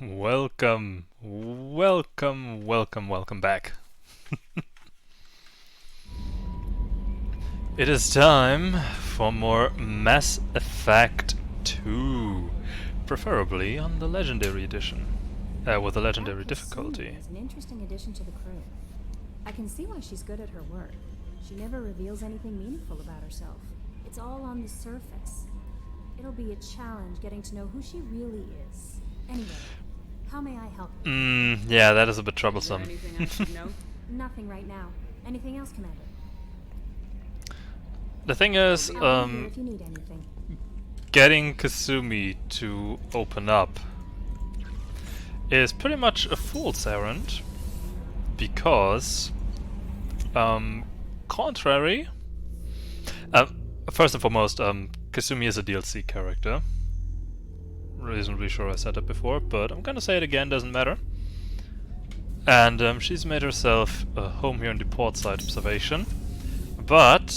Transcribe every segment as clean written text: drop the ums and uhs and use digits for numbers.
Welcome, welcome back. It is time for more Mass Effect 2, preferably on the Legendary Edition, with a Legendary difficulty. Is an interesting addition to the crew. I can see why she's good at her work. She never reveals anything meaningful about herself. It's all on the surface. It'll be a challenge getting to know who she really is. Anyway, how may I help you? Yeah, that is a bit troublesome. Anything I should know? Nothing right now. Anything else, Commander? The thing is, I'll be here if you need anything. getting Kasumi to open up is pretty much a fool's errand, because, contrary... first and foremost, Kasumi is a DLC character. Reasonably sure I said that before, but I'm gonna say it again, doesn't matter. And she's made herself a home here in the portside observation, but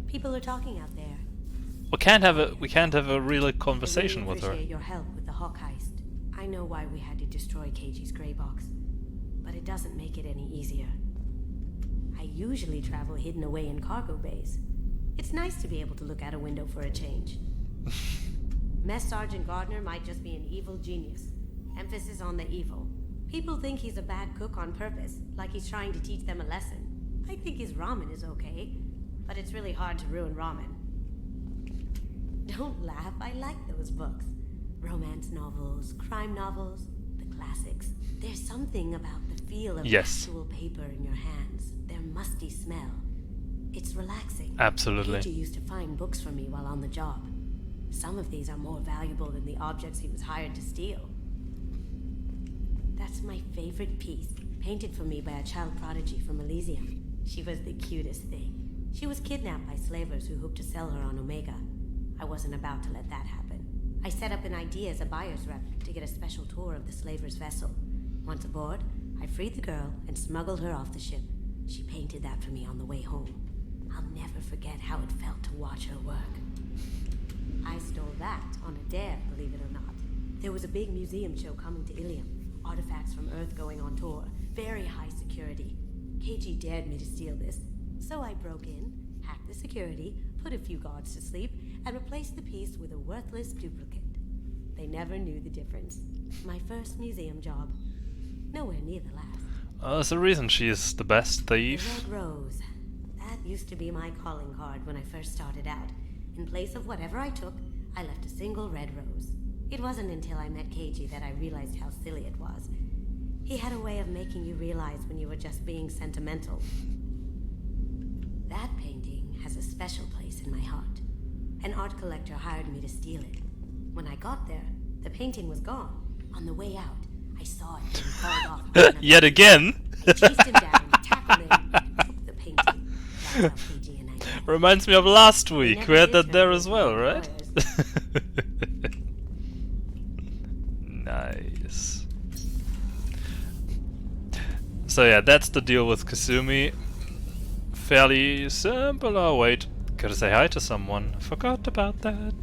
People are talking out there. we can't have a real conversation with her. I really appreciate your help with the Hawk heist. I know why we had to destroy KG's gray box, but it doesn't make it any easier. I usually travel hidden away in cargo bays. It's nice to be able to look out a window for a change. Mess Sergeant Gardner might just be an evil genius. Emphasis on the evil. People think he's a bad cook on purpose, like he's trying to teach them a lesson. I think his ramen is okay, but it's really hard to ruin ramen. Don't laugh, I like those books. Romance novels, crime novels, the classics. There's something about the feel of actual paper in your hands, their musty smell. It's relaxing. Absolutely. KG used to find books for me while on the job. Some of these are more valuable than the objects he was hired to steal. That's my favorite piece, painted for me by a child prodigy from Elysium. She was the cutest thing. She was kidnapped by slavers who hoped to sell her on Omega. I wasn't about to let that happen. I set up an ID as a buyer's rep to get a special tour of the slaver's vessel. Once aboard, I freed the girl and smuggled her off the ship. She painted that for me on the way home. I'll never forget how it felt to watch her work. I stole that on a dare, believe it or not. There was a big museum show coming to Ilium. Artifacts from Earth going on tour. Very high security. KG dared me to steal this. So I broke in, hacked the security, put a few guards to sleep, and replaced the piece with a worthless duplicate. They never knew the difference. My first museum job. Nowhere near the last. There's a reason she is the best thief. The Red Rose. That used to be my calling card when I first started out. In place of whatever I took, I left a single red rose. It wasn't until I met KG that I realized how silly it was. He had a way of making you realize when you were just being sentimental. That painting has a special place in my heart. An art collector hired me to steal it. When I got there, the painting was gone. On the way out, I saw it being hauled off. By Yet again? I chased him down, tackled him, and took the painting. That's how KG and I met. Reminds me of last week, we had that there as well, right? Nice. So yeah, that's the deal with Kasumi. Fairly simple. Oh wait, gotta say hi to someone. Forgot about that.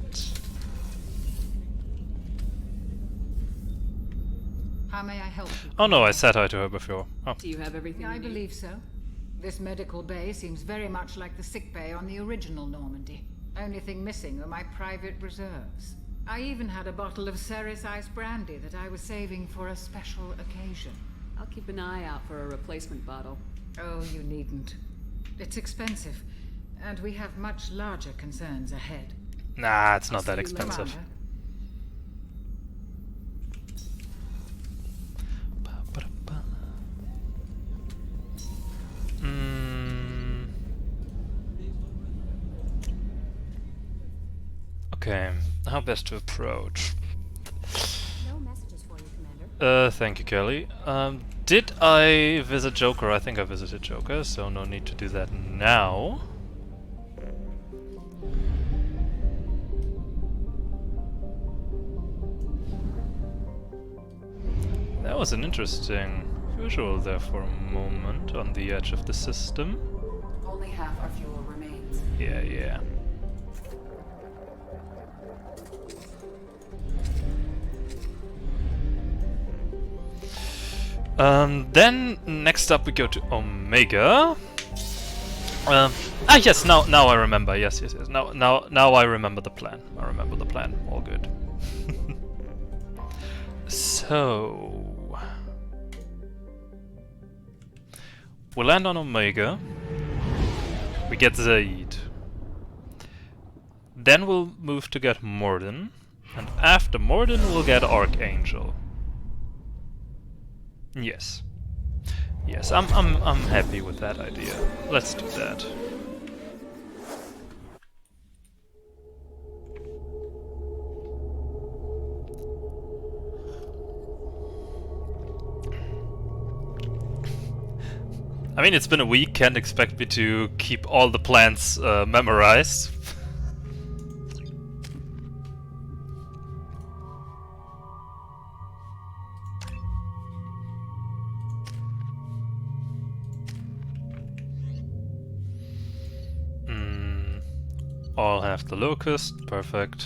How may I help you? Oh no, I said hi to her before. Oh. Do you have everything I you need? believe so. This medical bay seems very much like the sick bay on the original Normandy. Only thing missing are my private reserves. I even had a bottle of Ceres Ice brandy that I was saving for a special occasion. I'll keep an eye out for a replacement bottle. Oh, you needn't. It's expensive, and we have much larger concerns ahead. Nah, it's not I'll that see you later. expensive. Commander, Okay, how best to approach? No messages for you, Commander. Thank you, Kelly. Did I visit Joker? I think I visited Joker, so no need to do that now. That was an interesting visual there for a moment on the edge of the system. Only half our fuel remains. Yeah. Then next up we go to Omega. Yes, now I remember. Yes. Now I remember the plan. All good. So we land on Omega. We get Zaid. Then we'll move to get Mordin, and after Mordin we'll get Archangel. Yes. Yes, I'm happy with that idea. Let's do that. I mean, it's been a week, can't expect me to keep all the plans memorized. All have the locust, perfect.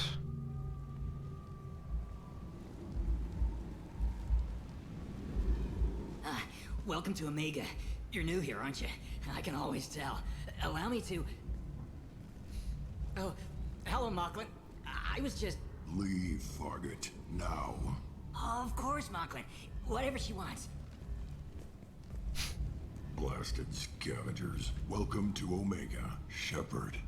Welcome to Omega. You're new here, aren't you? I can always tell. Allow me to... Oh, hello, Mocklin. I was just... Leave, Fargate, now. Of course, Mocklin. Whatever she wants. Blasted scavengers. Welcome to Omega, Shepard.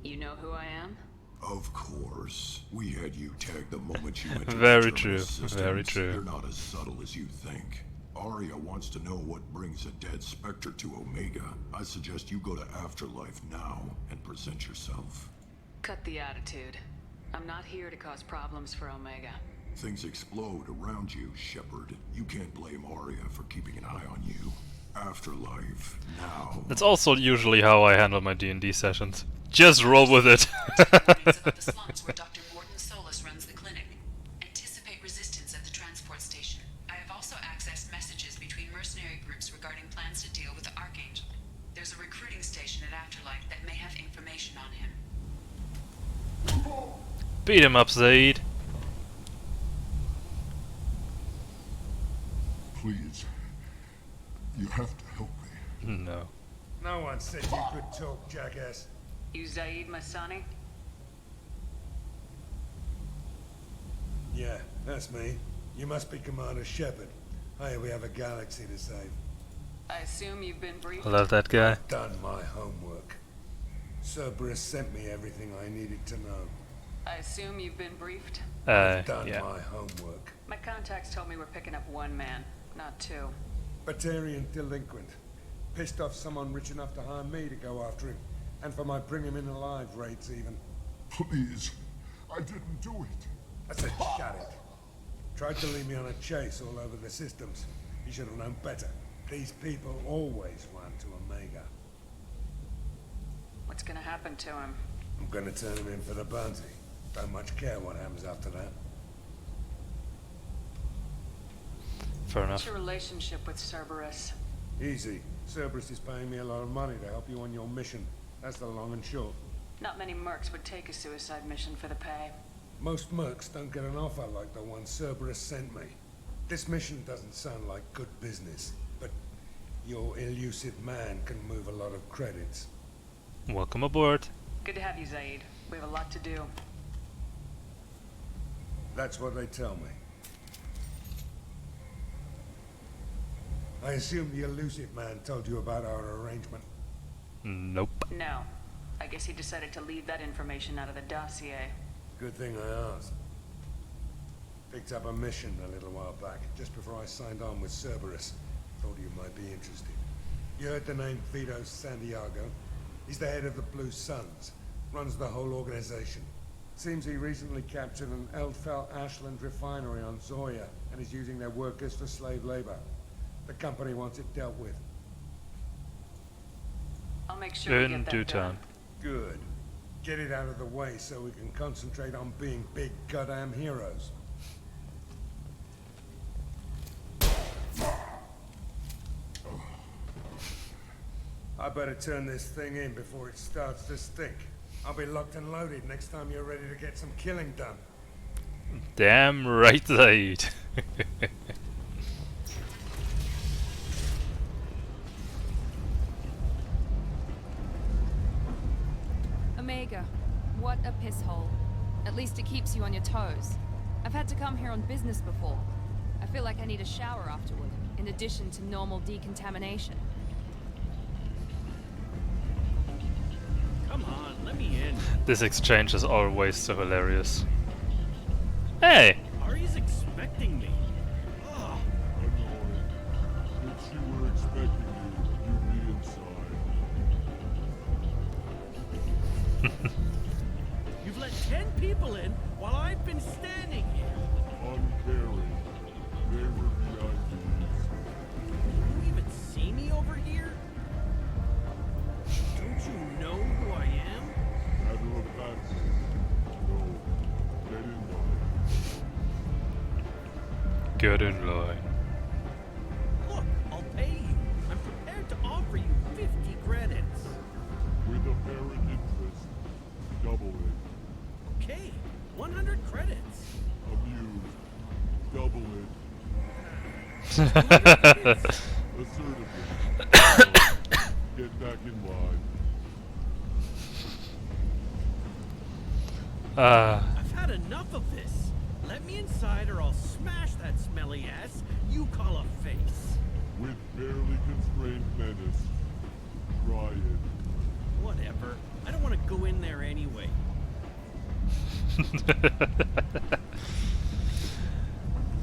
You know who I am? Of course. We had you tagged the moment you entered Very the true, terminal systems. very true. You're not as subtle as you think. Arya wants to know what brings a dead Spectre to Omega. I suggest you go to Afterlife now and present yourself. Cut the attitude. I'm not here to cause problems for Omega. Things explode around you, Shepard. You can't blame Arya for keeping an eye on you. Afterlife, now. That's also usually how I handle my D&D sessions. Just roll with it. About the slots where Dr. Mordin Solus runs the clinic. Anticipate resistance at the transport station. I have also accessed messages between mercenary groups regarding plans to deal with the Archangel. There's a recruiting station at Afterlife that may have information on him. Beat him up, Zaid. Please. You have to help me. No. No one said you could talk, jackass. You Zaid Masani? Yeah, that's me. You must be Commander Shepard. Hey, we have a galaxy to save. I assume you've been briefed? I love that guy. Done my homework. Cerberus sent me everything I needed to know. I assume you've been briefed? Done Yeah. my homework. My contacts told me we're picking up one man, not two. Batarian delinquent. Pissed off someone rich enough to hire me to go after him. And for my bring him in alive rates even. Please. I didn't do it. I said shut it. Tried to lead me on a chase all over the systems. You should have known better. These people always run to Omega. What's gonna happen to him? I'm gonna turn him in for the bounty. Don't much care what happens after that. Fair What's enough. your relationship with Cerberus? Easy. Cerberus is paying me a lot of money to help you on your mission. That's the long and short. Not many mercs would take a suicide mission for the pay. Most mercs don't get an offer like the one Cerberus sent me. This mission doesn't sound like good business, but your elusive man can move a lot of credits. Welcome aboard. Good to have you, Zaid. We have a lot to do. That's what they tell me. I assume the elusive man told you about our arrangement. Nope. No. I guess he decided to leave that information out of the dossier. Good thing I asked. Picked up a mission a little while back, just before I signed on with Cerberus. Thought you might be interested. You heard the name Vito Santiago? He's the head of the Blue Suns. Runs the whole organization. Seems he recently captured an Eldfell Ashland refinery on Zoya and is using their workers for slave labor. The company wants it dealt with. I'll make sure we In get that due done. time. Good. Get it out of the way so we can concentrate on being big goddamn heroes. I better turn this thing in before it starts to stink. I'll be locked and loaded next time you're ready to get some killing done. Damn right, Zaid. piss hole. At least it keeps you on your toes. I've had to come here on business before. I feel like I need a shower afterward, in addition to normal decontamination. Come on, let me in. This exchange is always so hilarious. Hey! Ari's expecting me. Ugh. If she were expecting you, you'd be inside. You've let 10 people in while I've been standing here. Uncaring. They were VIPs. You even see me over here? Don't you know who I am? Matter of fact, no. Get in line. Get in line. Look, I'll pay you. I'm prepared to offer you 50 credits. With apparent interest, double it. Okay, 100 credits. Amused, double it. Assertively. Get back in line. I've had enough of this. Let me inside or I'll smash that smelly ass you call a face. With barely constrained menace. Try it. Whatever. I don't want to go in there anyway.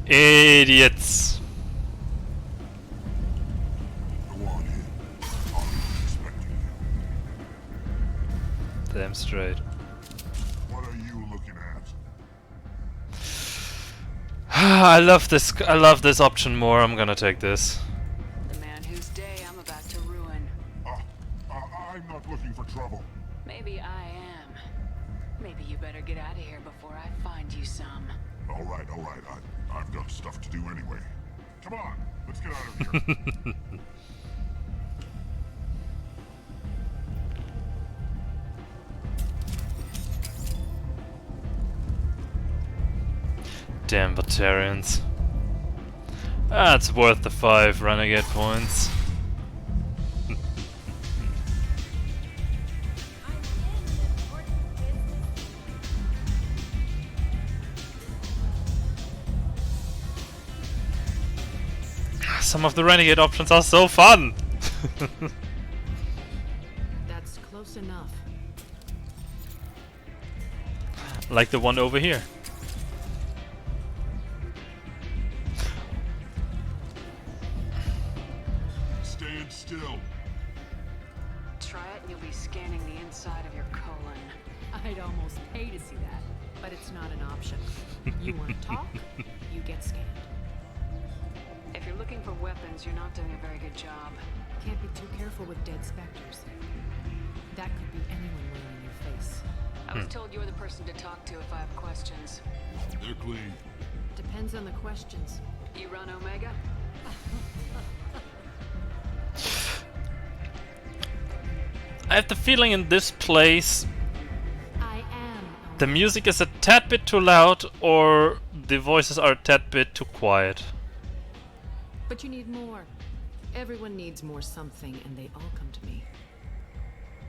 Idiots. Go on in. I'll be expecting you. Damn straight. What are you looking at? I love this. I love this option more. I'm gonna take this. The man whose day I'm about to ruin. I'm not looking for trouble. Maybe I am. Maybe you better get out of here before I find you some. All right. I've got stuff to do anyway. Come on, let's get out of here. Damn Batarians. That's worth the 5 renegade points. Some of the renegade options are so fun! That's close enough. Like the one over here. Stand still. Try it and you'll be scanning the inside of your colon. I'd almost pay to see that, but it's not an option. You want to talk? You get scanned. If you're looking for weapons, you're not doing a very good job. Can't be too careful with dead specters. That could be anyone wearing your face. I was told you're the person to talk to if I have questions. They're clean. Depends on the questions. You run Omega? I have the feeling in this place I am. the music is a tad bit too loud or the voices are a tad bit too quiet. But you need more. Everyone needs more something, and they all come to me.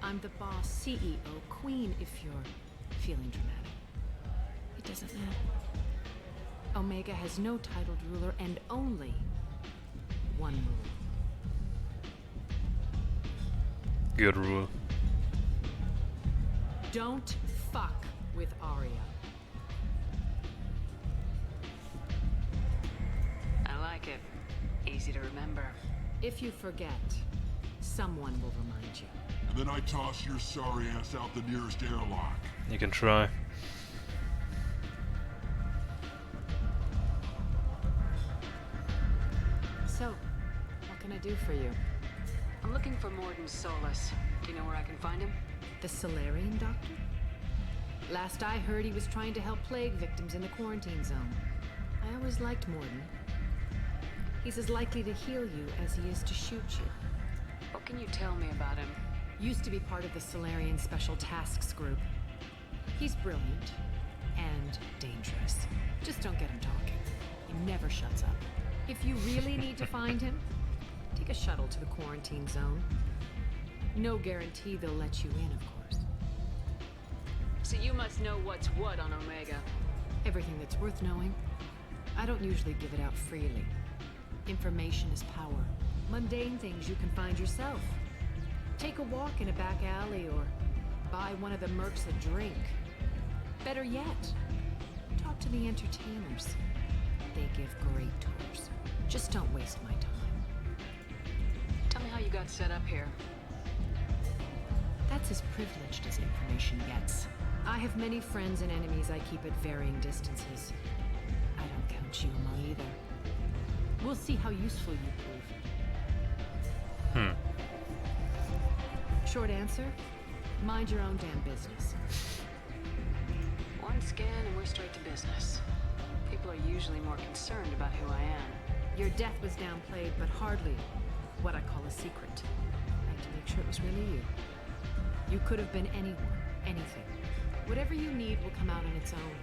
I'm the boss, CEO, queen, if you're feeling dramatic. It doesn't matter. Omega has no titled ruler and only one rule. Good rule. Don't fuck with Arya. I like it. Easy to remember. If you forget, someone will remind you. And then I toss your sorry ass out the nearest airlock. You can try. So, what can I do for you? I'm looking for Mordin Solus. Do you know where I can find him? The Solarian doctor? Last I heard, he was trying to help plague victims in the quarantine zone. I always liked Mordin. He's as likely to heal you as he is to shoot you. What can you tell me about him? Used to be part of the Solarian Special Tasks Group. He's brilliant and dangerous. Just don't get him talking. He never shuts up. If you really need to find him, take a shuttle to the quarantine zone. No guarantee they'll let you in, of course. So you must know what's what on Omega. Everything that's worth knowing. I don't usually give it out freely. Information is power. Mundane things you can find yourself. Take a walk in a back alley or buy one of the mercs a drink. Better yet, talk to the entertainers. They give great tours. Just don't waste my time. Tell me how you got set up here. That's as privileged as information gets. I have many friends and enemies I keep at varying distances. I don't count you among either. We'll see how useful you prove. Short answer, mind your own damn business. One scan and we're straight to business. People are usually more concerned about who I am. Your death was downplayed, but hardly what I call a secret. I had to make sure it was really you. You could have been anyone, anything. Whatever you need will come out on its own.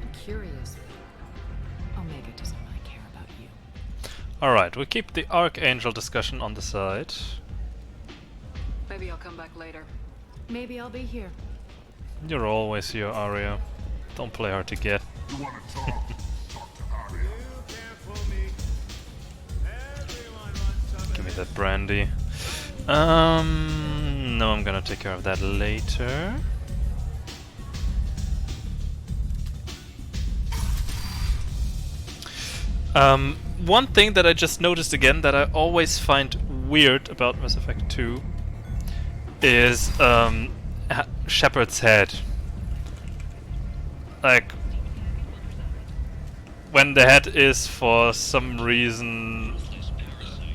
I'm curious, but Omega doesn't really care about you. Alright, we keep the Archangel discussion on the side. Maybe I'll come back later. Maybe I'll be here. You're always here, Arya. Don't play hard to get. You wanna talk? Talk to Arya. Give me that brandy. No, I'm gonna take care of that later. One thing that I just noticed again that I always find weird about Mass Effect 2 is Shepard's head. Like, when the head is for some reason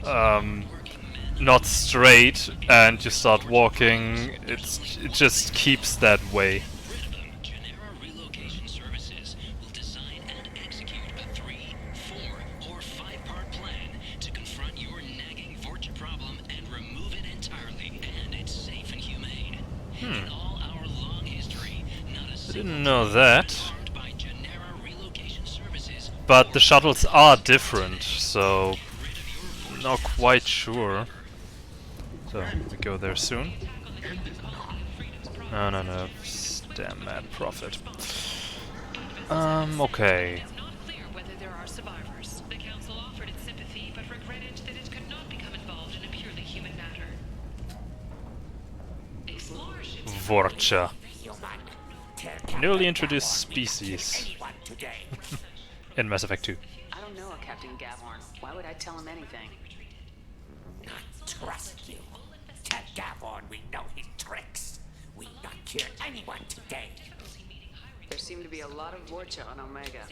not straight and you start walking, it just keeps that way. Didn't know that. But the shuttles are different, so not quite sure. So we go there soon. No. Damn mad prophet. Okay. Vorcha. Newly introduced species in Mass Effect 2. I don't know a Captain Gavhorn. Why would I tell him anything? Not trust you. Tell Gavhorn we know his tricks. We not kill anyone today. There seem to be a lot of Vorcha on Omega.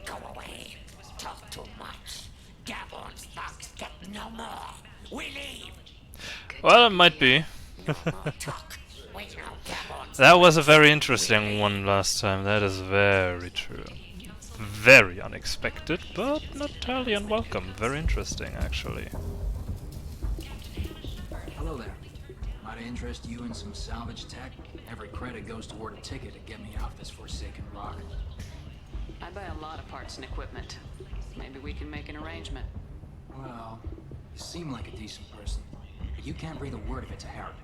Go away. Talk too much. Gavhorn's thugs get no more. We leave. Well, it might be. That was a very interesting one last time, that is very true. Very unexpected, but not entirely unwelcome. Very interesting, actually. Hello there. Might I interest you in some salvage tech? Every credit goes toward a ticket to get me off this forsaken rock. I buy a lot of parts and equipment. Maybe we can make an arrangement. Well, you seem like a decent person, but you can't breathe a word of it to Herod.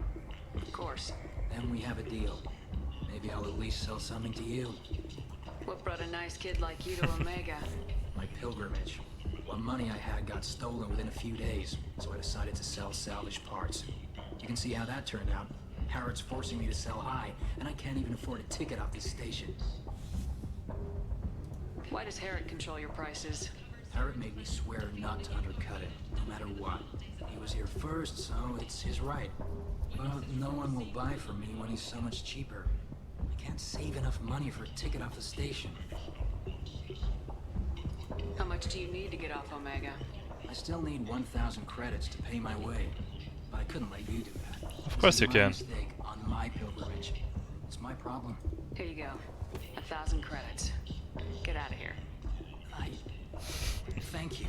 Of course. Then we have a deal. Maybe I'll at least sell something to you. What brought a nice kid like you to Omega? My pilgrimage. What money I had got stolen within a few days, so I decided to sell salvaged parts. You can see how that turned out. Harrod's forcing me to sell high, and I can't even afford a ticket off this station. Why does Herod control your prices? Herod made me swear not to undercut it, no matter what. He was here first, so it's his right. But no one will buy from me when he's so much cheaper. I can't save enough money for a ticket off the station. How much do you need to get off Omega? I still need 1,000 credits to pay my way, but I couldn't let you do that. Of course you can. This is my mistake on my pilgrimage. It's my problem. Here you go. 1,000 credits. Get out of here. Thank you.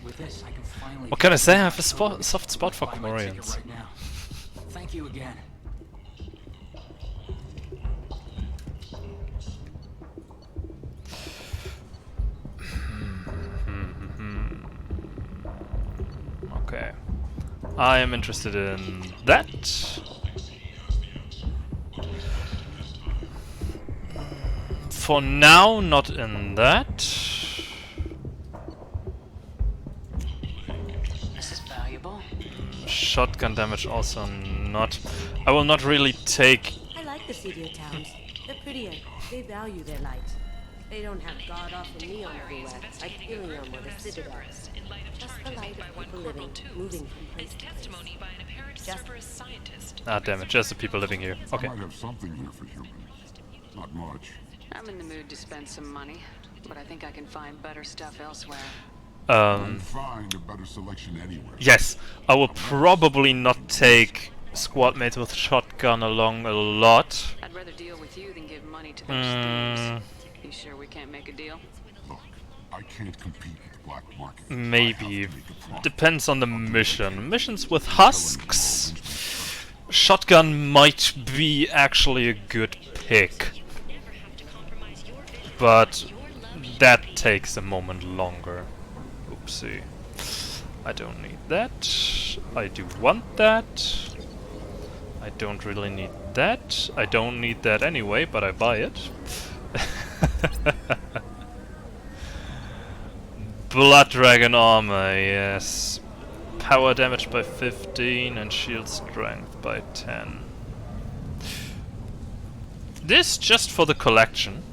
With this, I can finally... What can I say? I have a soft spot for Comorians. Right now. Thank you again. Okay. I am interested in that. For now, not in that. This is valuable. Shotgun damage also not. I will not really take. I like the city towns. They're prettier. They value their light. They don't have god-awful neon everywhere, like Helium or the Citadel. Just the light of people living, moving from place to place. Just Ah, damn it, just the people living here. Okay. I might have something here for humans. Not much. I'm in the mood to spend some money, but I think I can find better stuff elsewhere. Find a better selection anywhere. Yes, I will probably not take squad mates with shotgun along a lot. I'd rather deal with you than give money to those thieves. You sure we can't make a deal? Look, I can't compete with the black market. Maybe. Depends on the mission. Missions with husks. Shotgun might be actually a good pick. But that takes a moment longer. Oopsie. I don't need that. I do want that. I don't really need that. I don't need that anyway, but I buy it. Blood Dragon armor, yes. Power damage by 15 and shield strength by 10. This just for the collection.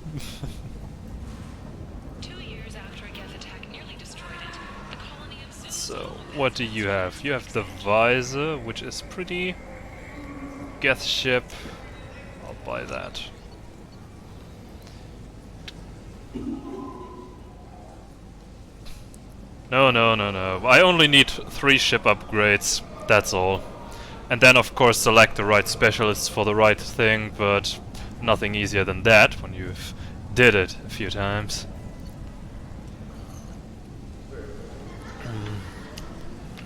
2 years after a Geth attack nearly destroyed it, the colony of So, what do you have? You have the visor, which is pretty. Geth ship. I'll buy that. No, no, no, no. I only need 3 ship upgrades. That's all. And then, of course, select the right specialists for the right thing, but nothing easier than that when you've did it a few times.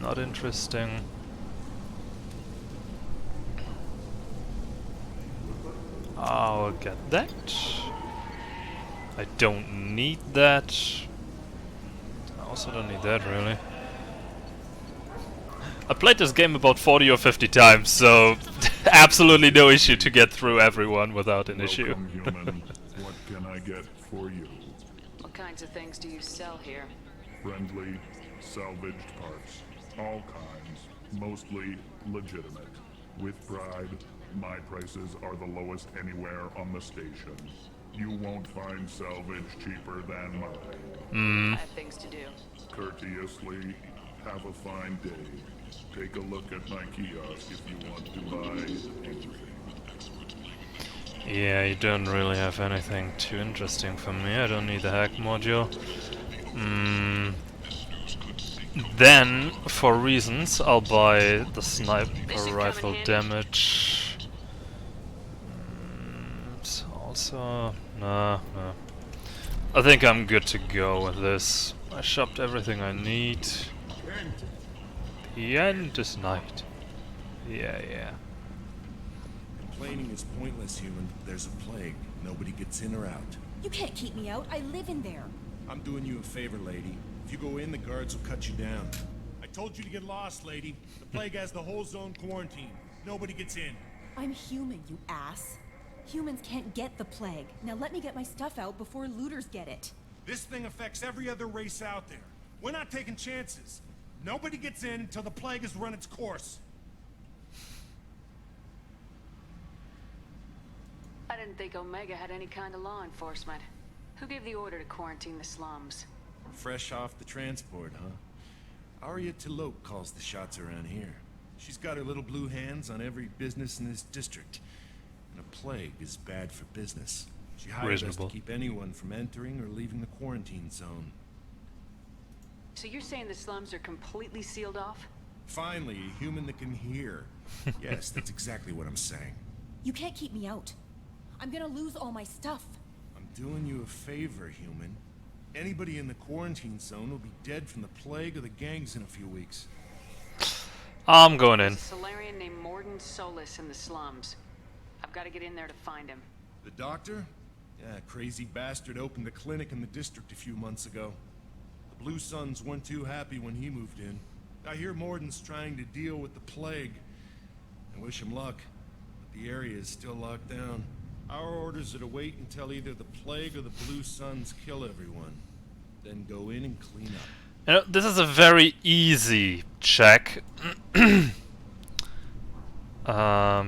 Not interesting. I'll get that. I don't need that. I also don't need that, really. I played this game about 40 or 50 times, so absolutely no issue to get through everyone without an issue. Human. What can I get for you? What kinds of things do you sell here? Friendly, salvaged parts. All kinds. Mostly legitimate. With pride, my prices are the lowest anywhere on the station. You won't find salvage cheaper than mine. I have things to do. Courteously, have a fine day. Take a look at my kiosk if you want to buy anything. Yeah, you don't really have anything too interesting for me. I don't need the hack module. Then, for reasons, I'll buy the sniper rifle damage. It's also... no. I think I'm good to go with this. I shopped everything I need. The end is night. Yeah. Complaining is pointless, human. There's a plague. Nobody gets in or out. You can't keep me out. I live in there. I'm doing you a favor, lady. If you go in, the guards will cut you down. I told you to get lost, lady. The plague has the whole zone quarantined. Nobody gets in. I'm human, you ass. Humans can't get the plague. Now let me get my stuff out before looters get it. This thing affects every other race out there. We're not taking chances. Nobody gets in until the plague has run its course. I didn't think Omega had any kind of law enforcement. Who gave the order to quarantine the slums? Fresh off the transport, huh? Arya Tilok calls the shots around here. She's got her little blue hands on every business in this district. And a plague is bad for business. She hired us to keep anyone from entering or leaving the quarantine zone. So you're saying the slums are completely sealed off? Finally, a human that can hear. Yes, that's exactly what I'm saying. You can't keep me out. I'm gonna lose all my stuff. I'm doing you a favor, human. Anybody in the quarantine zone will be dead from the plague or the gangs in a few weeks. I'm going in. There's a Solarian named Mordin Solus in the slums. I've got to get in there to find him. The doctor? Yeah, crazy bastard opened a clinic in the district a few months ago. The Blue Suns weren't too happy when he moved in. I hear Mordin's trying to deal with the plague. I wish him luck, but the area is still locked down. Our orders are to wait until either the plague or the blue suns kill everyone. Then go in and clean up. You know, this is a very easy check. I'll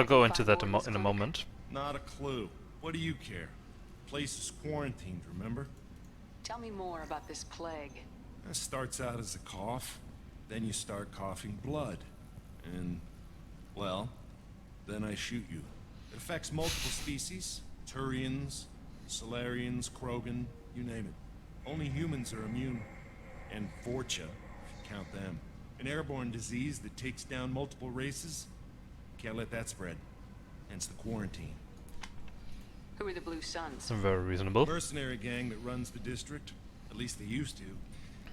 go into that in a moment. Not a clue. What do you care? Place is quarantined, remember? Tell me more about this plague. It starts out as a cough, then you start coughing blood. And, well, then I shoot you. It affects multiple species. Turians, Solarians, Krogan, you name it. Only humans are immune. And Vorcha, if you count them. An airborne disease that takes down multiple races. Can't let that spread. Hence the quarantine. Who are the Blue Suns? Very reasonable. Mercenary gang that runs the district. At least they used to.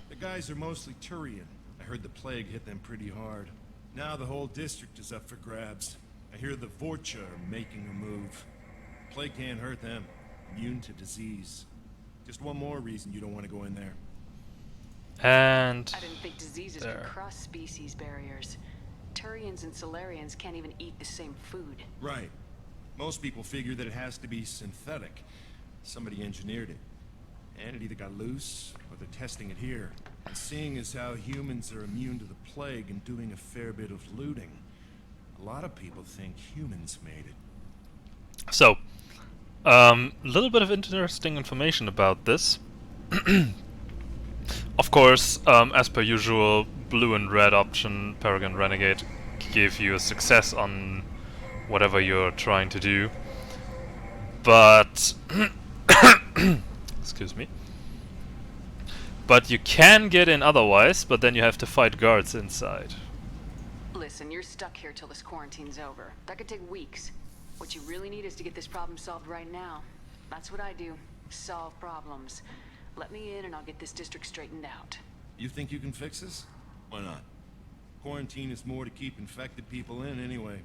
The guys are mostly Turian. I heard the plague hit them pretty hard. Now the whole district is up for grabs. I hear the Vorcha are making a move. Plague can't hurt them. Immune to disease. Just one more reason you don't want to go in there. And I didn't think diseases could cross species barriers. Turians and Solarians can't even eat the same food. Right. Most people figure that it has to be synthetic. Somebody engineered it. And it either got loose, or they're testing it here. And seeing as how humans are immune to the plague and doing a fair bit of looting, a lot of people think humans made it. So, a little bit of interesting information about this. Of course, as per usual, blue and red option, Paragon Renegade, give you a success on whatever you're trying to do. But excuse me. But you can get in otherwise, but then you have to fight guards inside. Listen, you're stuck here till this quarantine's over. That could take weeks. What you really need is to get this problem solved right now. That's what I do. Solve problems. Let me in and I'll get this district straightened out. You think you can fix this? Why not? Quarantine is more to keep infected people in anyway.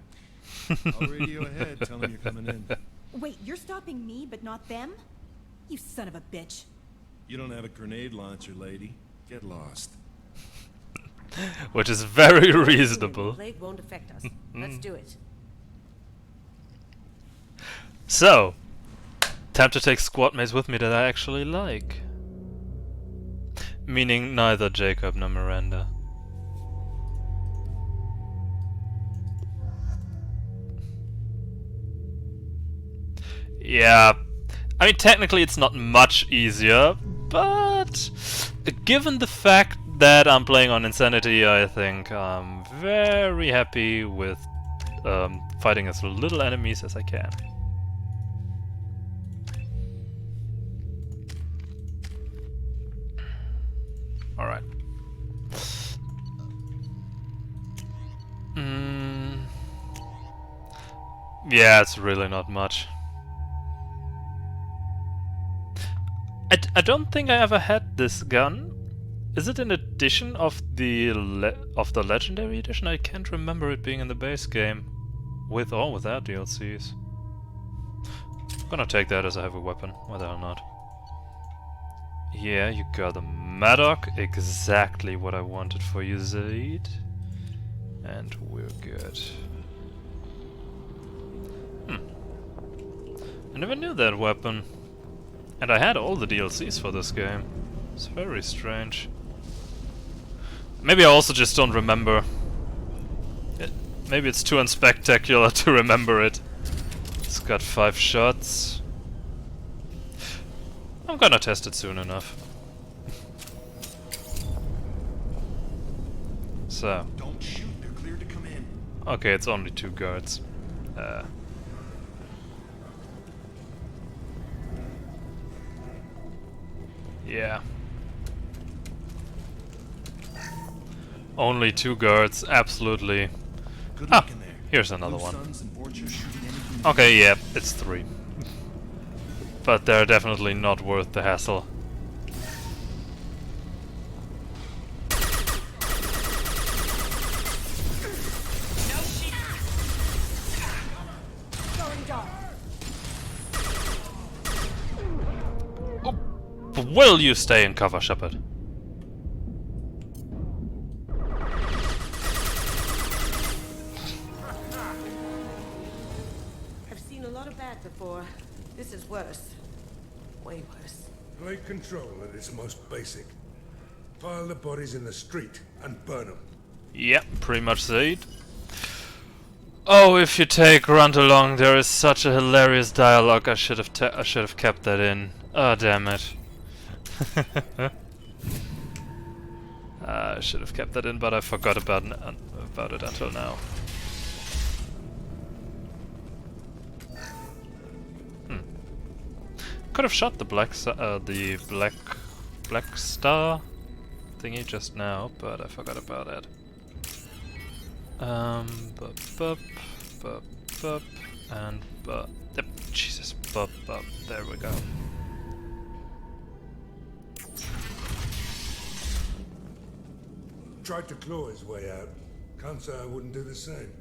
I'll radio ahead, tell them you're coming in. Wait, you're stopping me, but not them? You son of a bitch. You don't have a grenade launcher, lady. Get lost. Which is very reasonable. The plague won't affect us. Let's do it. So, time to take squad mates with me that I actually like. Meaning neither Jacob nor Miranda. Yeah, I mean technically it's not much easier, but given the fact that I'm playing on Insanity, I think I'm very happy with fighting as little enemies as I can. Alright. Yeah, it's really not much. I don't think I ever had this gun. Is it an edition of the Legendary Edition? I can't remember it being in the base game. With or without DLCs. I'm gonna take that as a heavy weapon. Why the hell not? Yeah, you got a Maddock. Exactly what I wanted for you, Zaid. And we're good. I never knew that weapon. And I had all the DLCs for this game. It's very strange. Maybe I also just don't remember. Maybe it's too unspectacular to remember it. It's got 5 shots. I'm gonna test it soon enough. So. Don't shoot, they're cleared to come in. Okay, it's only 2 guards. Yeah. Only 2 guards, absolutely. Ah, here's another one. Okay, yeah, it's 3. But they're definitely not worth the hassle. Will you stay in cover, Shepard? I've seen a lot of bad that before. This is worse. Way worse. Plague control at its most basic. Pile the bodies in the street and burn them. Yep, pretty much said. Oh, if you take Grunt along, there is such a hilarious dialogue. I should have kept that in. Oh, damn it. I should have kept that in, but I forgot about it until now. Could have shot the black star thingy just now, but I forgot about it. Bup, bup, bup, bup, and bup. Yep, Jesus, bup, bup. There we go. Tried to claw his way out. Can't say I wouldn't do the same.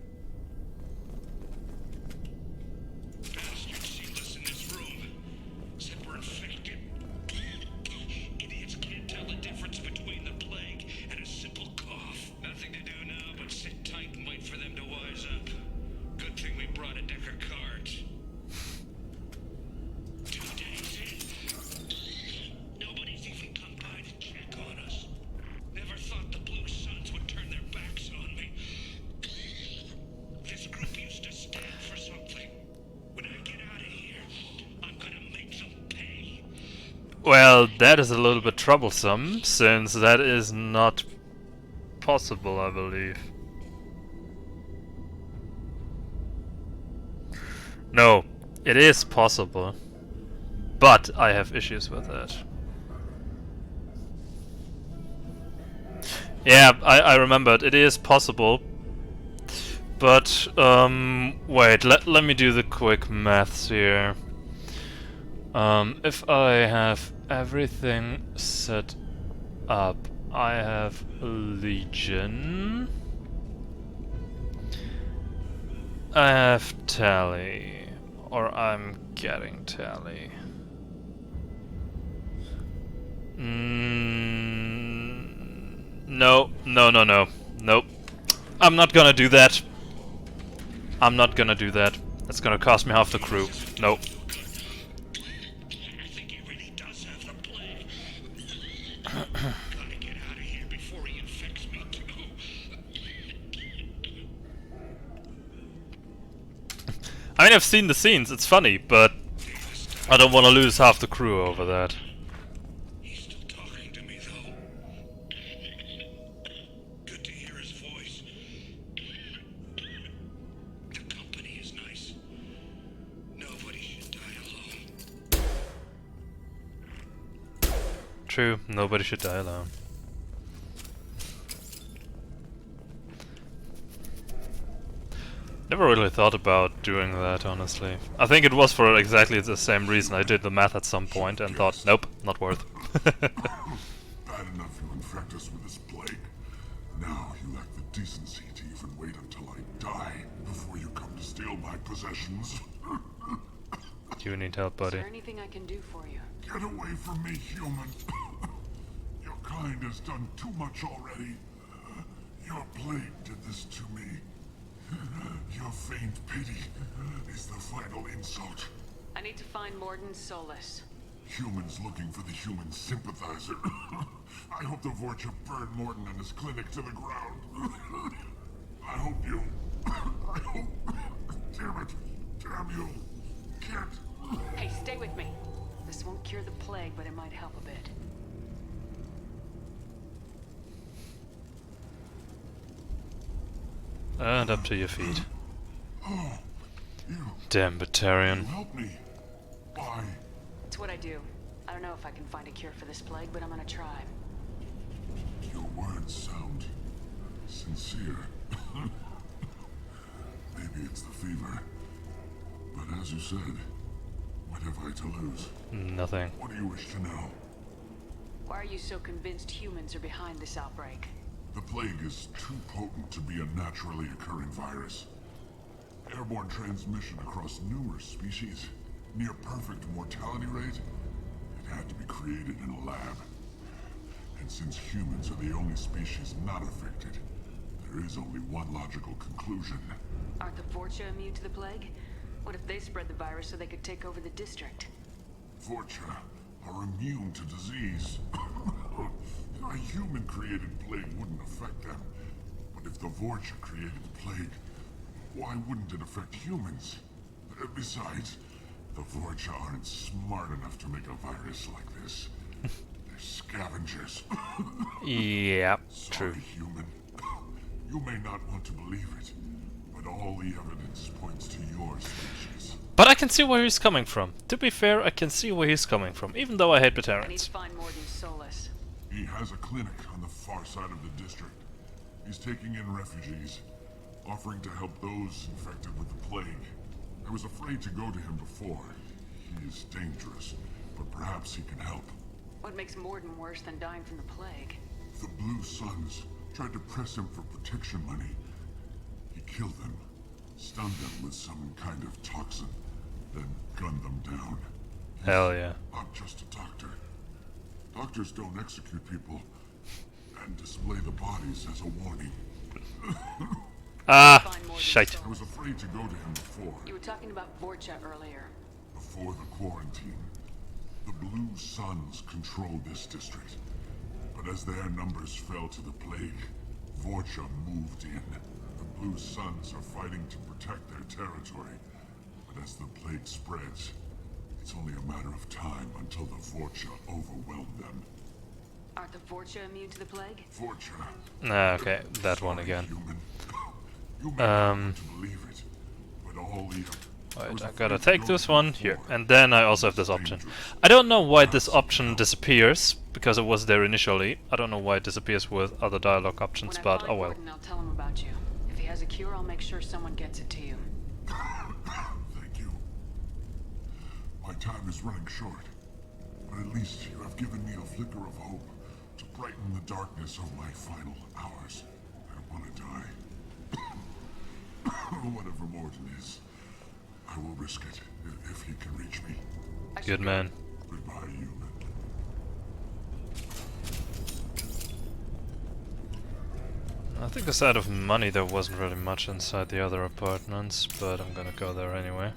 Well, that is a little bit troublesome, since that is not possible, I believe. No, it is possible, but I have issues with it. Yeah, I remembered, it is possible, but, wait, let me do the quick maths here. If I have everything set up, I have Legion, I have Tally, or I'm getting Tally. No, nope. I'm not gonna do that. I'm not gonna do that. It's gonna cost me half the crew. Nope. I mean, I've seen the scenes, it's funny, but I don't want to lose half the crew over that. He's still talking to me, though. Good to hear his voice. The company is nice. Nobody should die alone. True, nobody should die alone. Never really thought about doing that, honestly. I think it was for exactly the same reason. I did the math at some point and thought, nope, not worth. Bad enough you infect us with this plague. Now you lack the decency to even wait until I die before you come to steal my possessions. Do you need help, buddy? Is there anything I can do for you? Get away from me, human. Your kind has done too much already. Your plague did this to me. Your faint pity is the final insult. I need to find Mordin Solus. Humans looking for the human sympathizer. I hope the Vorcha burned Mordin and his clinic to the ground. I hope you... I hope... Damn it. Damn you. Can't... Hey, stay with me. This won't cure the plague, but it might help a bit. And up to your feet. Oh, you... Damn Batarian. Help me. Why? It's what I do. I don't know if I can find a cure for this plague, but I'm gonna try. Your words sound... sincere. Maybe it's the fever. But as you said, what have I to lose? Nothing. What do you wish to know? Why are you so convinced humans are behind this outbreak? The plague is too potent to be a naturally occurring virus. Airborne transmission across numerous species, near perfect mortality rate. It had to be created in a lab. And since humans are the only species not affected, there is only one logical conclusion. Aren't the Vorcha immune to the plague? What if they spread the virus so they could take over the district? Vorcha are immune to disease. A human-created plague wouldn't affect them. But if the Vorcha created the plague, why wouldn't it affect humans? Besides, the Vorcha aren't smart enough to make a virus like this. They're scavengers. Yeah, Sorry, true. human. You may not want to believe it, but all the evidence points to your species. But I can see where he's coming from. To be fair, I can see where he's coming from, even though I hate I need Batarians. to find Mordin Solus. He has a clinic on the far side of the district. He's taking in refugees, offering to help those infected with the plague. I was afraid to go to him before. He is dangerous, but perhaps he can help. What makes Mordin worse than dying from the plague? The Blue Suns tried to press him for protection money. He killed them, stunned them with some kind of toxin, then gunned them down. Hell yeah. I'm just a doctor. Doctors don't execute people and display the bodies as a warning. Ah, shite. I was afraid to go to him before. You were talking about Vorcha earlier. Before the quarantine, the Blue Suns controlled this district. But as their numbers fell to the plague, Vorcha moved in. The Blue Suns are fighting to protect their territory. But as the plague spreads, it's only a matter of time until the Vorcha overwhelm them. Aren't the Vorcha immune to the plague? Vorcha. Ah, okay, that one again. You may not want to believe it, but all the... Wait, I gotta take this one here, and then I also have this option. I don't know why this option disappears, because it was there initially. I don't know why it disappears with other dialogue options, but oh well. Mordin, I'll tell him about you. If he has a cure, I'll make sure someone gets it to you. Thank you. My time is running short, but at least you have given me a flicker of hope to brighten the darkness of my final hours. I don't want to die. Whatever Mordin is, I will risk it if he can reach me. Good man. Goodbye, human. I think aside of money there wasn't really much inside the other apartments, but I'm gonna go there anyway.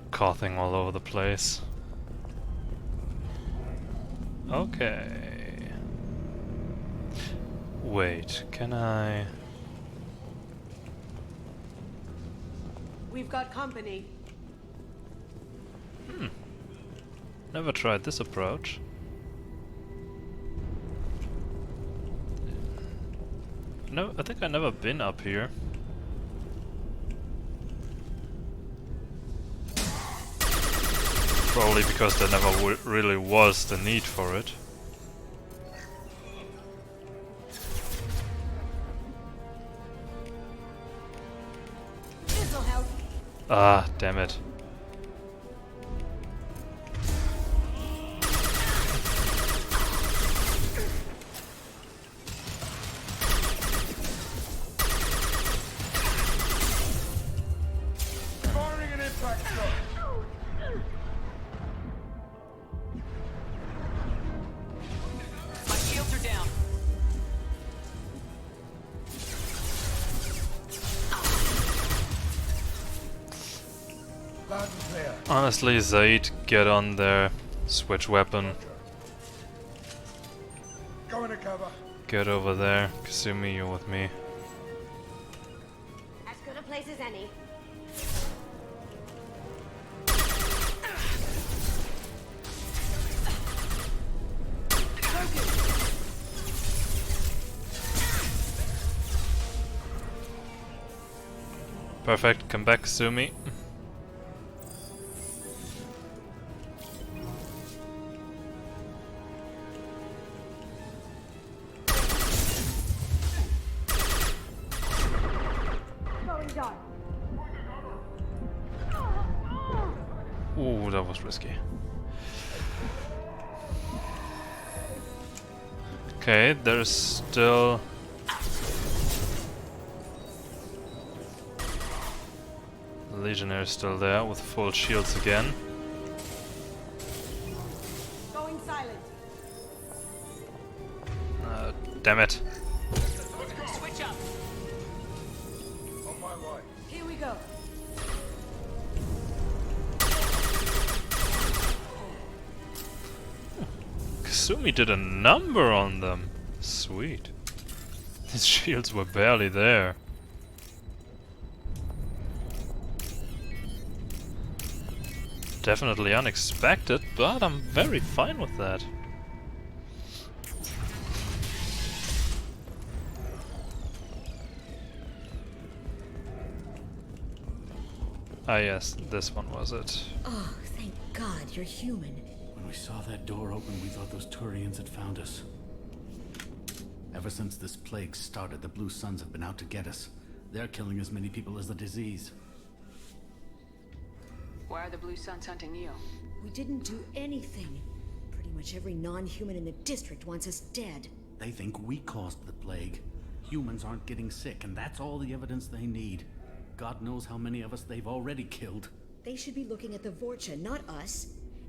Coughing all over the place. Okay. Wait, can I... We've got company. Never tried this approach. No, I think I've never been up here. Probably because there never really was the need for it. Ah, damn it. Firing an impact shot. My shields are down. Loud and clear. Honestly, Zaid, get on there. Switch weapon. Go into cover. Get over there. Kasumi, you're with me. As good a place as any. Perfect, come back, Sumi. Ooh, that was risky. Okay, there's still... The Legionnaire is still there with full shields again. Going silent. Damn it. Switch up. On my way. Here we go. Kasumi did a number on them. Sweet. His shields were barely there. Definitely unexpected, but I'm very fine with that. Ah yes, this one was it. Oh, thank God you're human. When we saw that door open, we thought those Turians had found us. Ever since this plague started, the Blue Suns have been out to get us. They're killing as many people as the disease. Why are the Blue Suns hunting you? We didn't do anything. Pretty much every non-human in the district wants us dead. They think we caused the plague. Humans aren't getting sick, and that's all the evidence they need. God knows how many of us they've already killed. They should be looking at the Vorcha, not us.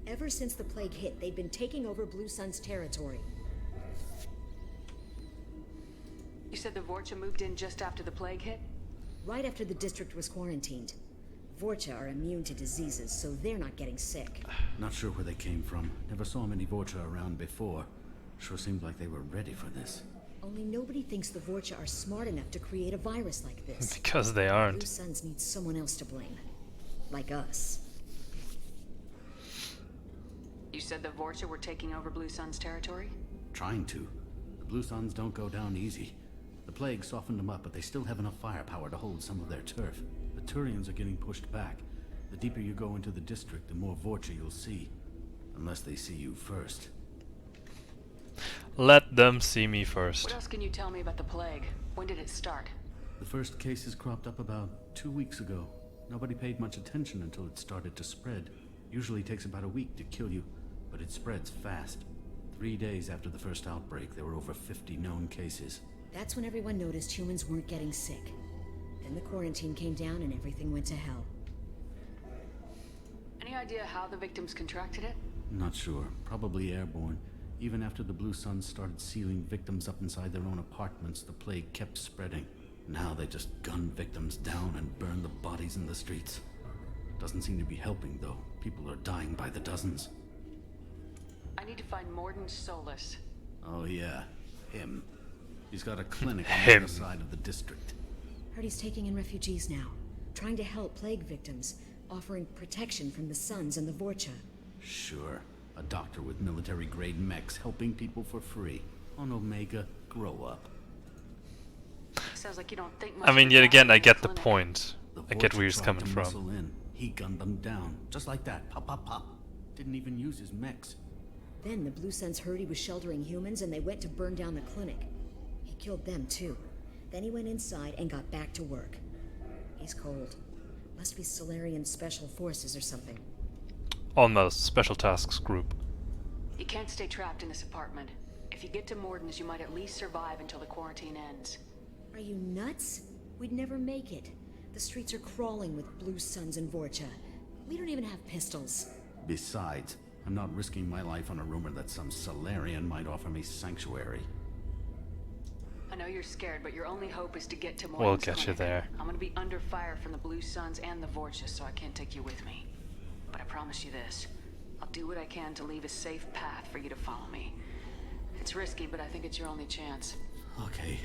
Ever since the plague hit, they've been taking over Blue Sun's territory. You said the Vorcha moved in just after the plague hit? Right after the district was quarantined. Vorcha are immune to diseases, so they're not getting sick. Not sure where they came from. Never saw many Vorcha around before. Sure seemed like they were ready for this. Only nobody thinks the Vorcha are smart enough to create a virus like this. Because they aren't. Blue Suns need someone else to blame. Like us. You said the Vorcha were taking over Blue Sun's territory? Trying to. The Blue Suns don't go down easy. The plague softened them up, but they still have enough firepower to hold some of their turf. The Turians are getting pushed back. The deeper you go into the district, the more Vorcha you'll see. Unless they see you first. Let them see me first. What else can you tell me about the plague? When did it start? The first cases cropped up about 2 weeks ago. Nobody paid much attention until it started to spread. Usually takes about a week to kill you, but it spreads fast. 3 days after the first outbreak, there were over 50 known cases. That's when everyone noticed humans weren't getting sick. Then the quarantine came down and everything went to hell. Any idea how the victims contracted it? Not sure. Probably airborne. Even after the Blue Suns started sealing victims up inside their own apartments, the plague kept spreading. Now they just gun victims down and burn the bodies in the streets. Doesn't seem to be helping, though. People are dying by the dozens. I need to find Mordin Solus. Oh yeah, him. He's got a clinic on the other side of the district. Heard he's taking in refugees now. Trying to help plague victims. Offering protection from the Suns and the Vorcha. Sure. A doctor with military-grade mechs helping people for free. On Omega, grow up. Sounds like you don't think much. I mean, yet again, I get the point. The I get where he's Vorcha coming tried to from. muscle in. He gunned them down, just like that. Pop, pop, pop. Didn't even use his mechs. Then the Blue Suns heard he was sheltering humans and they went to burn down the clinic. He killed them too. Then he went inside and got back to work. He's cold. Must be Solarian Special Forces or something. Almost. Special Tasks Group. You can't stay trapped in this apartment. If you get to Mordin's, you might at least survive until the quarantine ends. Are you nuts? We'd never make it. The streets are crawling with Blue Suns and Vorcha. We don't even have pistols. Besides, I'm not risking my life on a rumor that some Solarian might offer me sanctuary. I know you're scared, but your only hope is to get to Mordin's We'll get you clinic. there. I'm gonna be under fire from the Blue Suns and the Vorcha, so I can't take you with me. But I promise you this. I'll do what I can to leave a safe path for you to follow me. It's risky, but I think it's your only chance. Okay,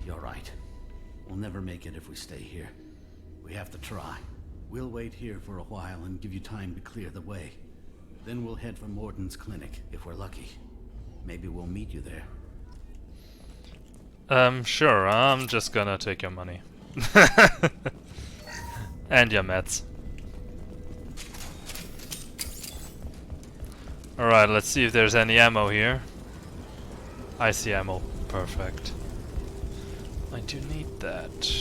you're right. We'll never make it if we stay here. We have to try. We'll wait here for a while and give you time to clear the way. Then we'll head for Mordin's clinic, if we're lucky. Maybe we'll meet you there. Sure, I'm just gonna take your money. And your meds. Alright, let's see if there's any ammo here. I see ammo. Perfect. I do need that.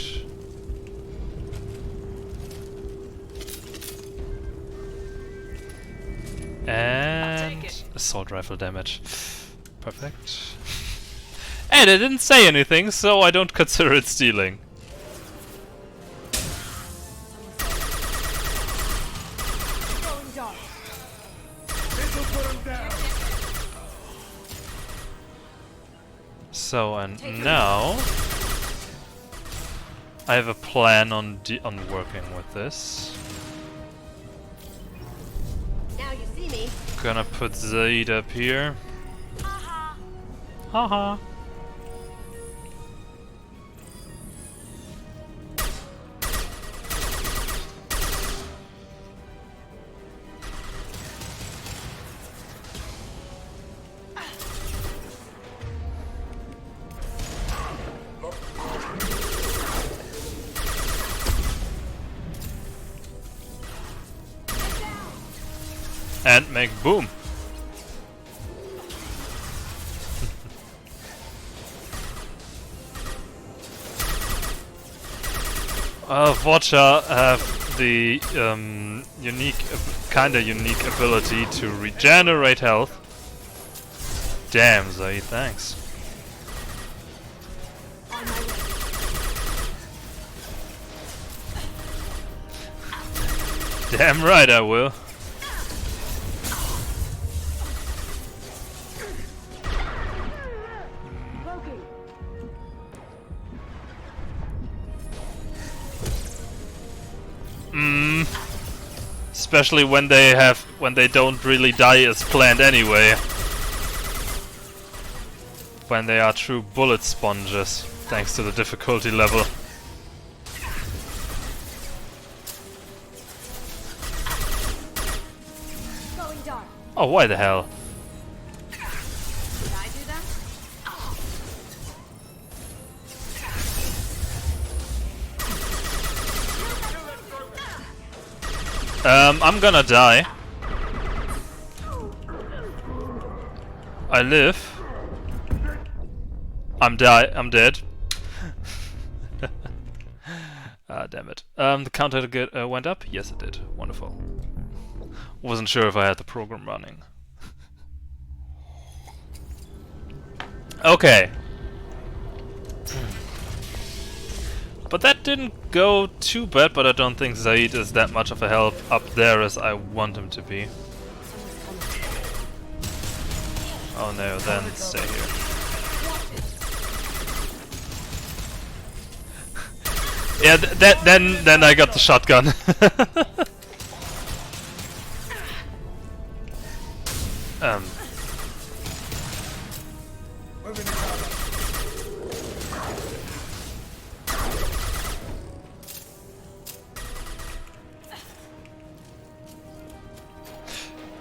And assault rifle damage. Perfect. And it didn't say anything, so I don't consider it stealing. So, and now I have a plan on working with this. Now you see me. Gonna put Zaid up here. Haha. And make boom. Vorcha have the kinda unique ability to regenerate health. Damn, Zaid, thanks. Damn right I will. Especially when they don't really die as planned anyway. When they are true bullet sponges, thanks to the difficulty level. Oh, why the hell? Did I do that? I'm gonna die. I live. I'm dead. Ah, damn it. The counter went up? Yes, it did. Wonderful. Wasn't sure if I had the program running. Okay. But that didn't go too bad, but I don't think Zaid is that much of a help up there as I want him to be. Oh no, then stay here. Yeah, then I got the shotgun.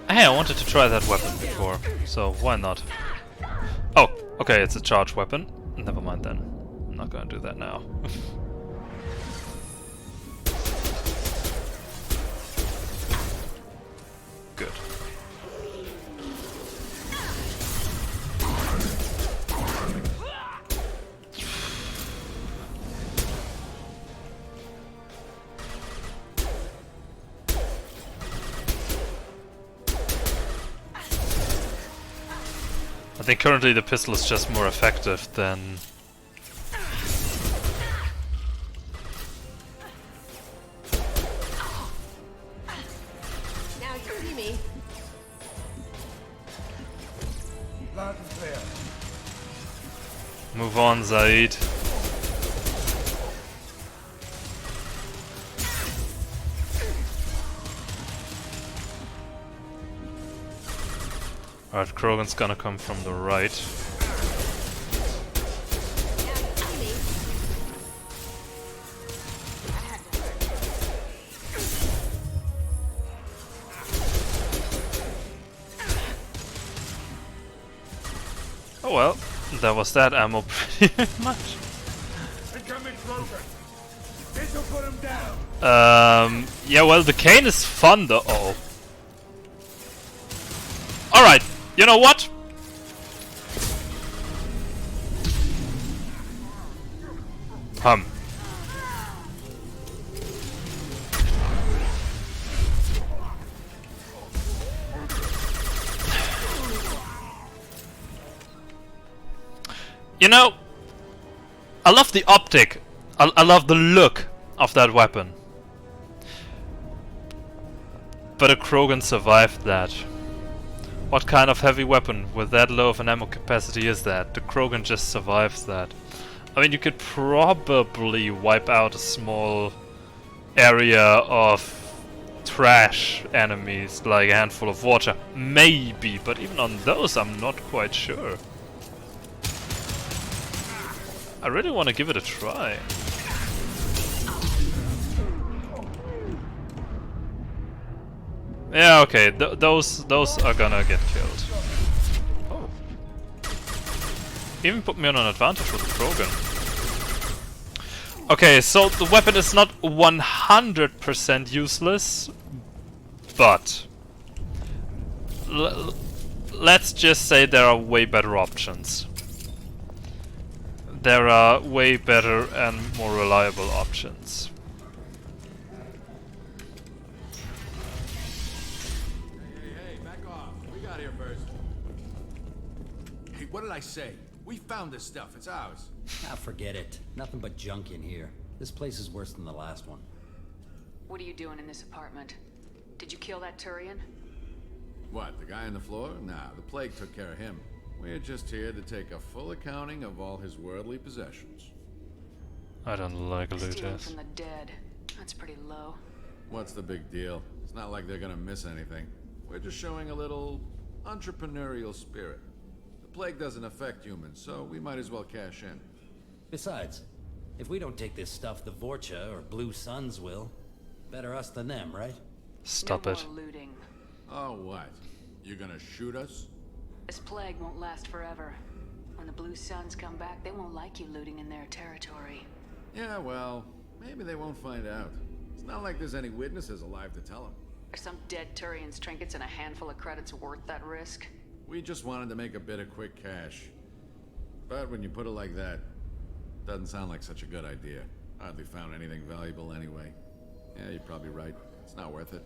Hey, I wanted to try that weapon before, so why not? Oh, okay, it's a charge weapon. Never mind then. I'm not gonna do that now. Good. I think currently the pistol is just more effective than... Now you see me. Loud and clear. Move on, Zaid. Alright, Krogan's gonna come from the right. Oh well, that was that ammo pretty much. Incoming Krogan. This This'll put him down. Yeah, well, the cane is fun though. Oh. Alright, you know what? You know, I love the optic. I love the look of that weapon. But a Krogan survived that. What kind of heavy weapon with that low of an ammo capacity is that? The Krogan just survives that. I mean, you could probably wipe out a small area of trash enemies, like a handful of water. Maybe, but even on those I'm not quite sure. I really want to give it a try. Yeah, okay, those are gonna get killed. Oh. Even put me on an advantage with the Krogan. Okay, so the weapon is not 100% useless, but let's just say there are way better options. There are way better and more reliable options. Hey, back off. We got here first. Hey, what did I say? We found this stuff. It's ours. Ah, forget it. Nothing but junk in here. This place is worse than the last one. What are you doing in this apartment? Did you kill that Turian? What, the guy on the floor? Nah, the plague took care of him. We're just here to take a full accounting of all his worldly possessions. I don't like Stealing looters. from the dead. That's pretty low. What's the big deal? It's not like they're gonna miss anything. We're just showing a little entrepreneurial spirit. The plague doesn't affect humans, so we might as well cash in. Besides, if we don't take this stuff, the Vorcha or Blue Suns will. Better us than them, right? Stop no it. More looting. Oh, what? You gonna shoot us? This plague won't last forever. When the Blue Suns come back, they won't like you looting in their territory. Yeah, well, maybe they won't find out. It's not like there's any witnesses alive to tell them. Are some dead Turian's trinkets and a handful of credits worth that risk? We just wanted to make a bit of quick cash. But when you put it like that, doesn't sound like such a good idea. Hardly found anything valuable anyway. Yeah, you're probably right. It's not worth it.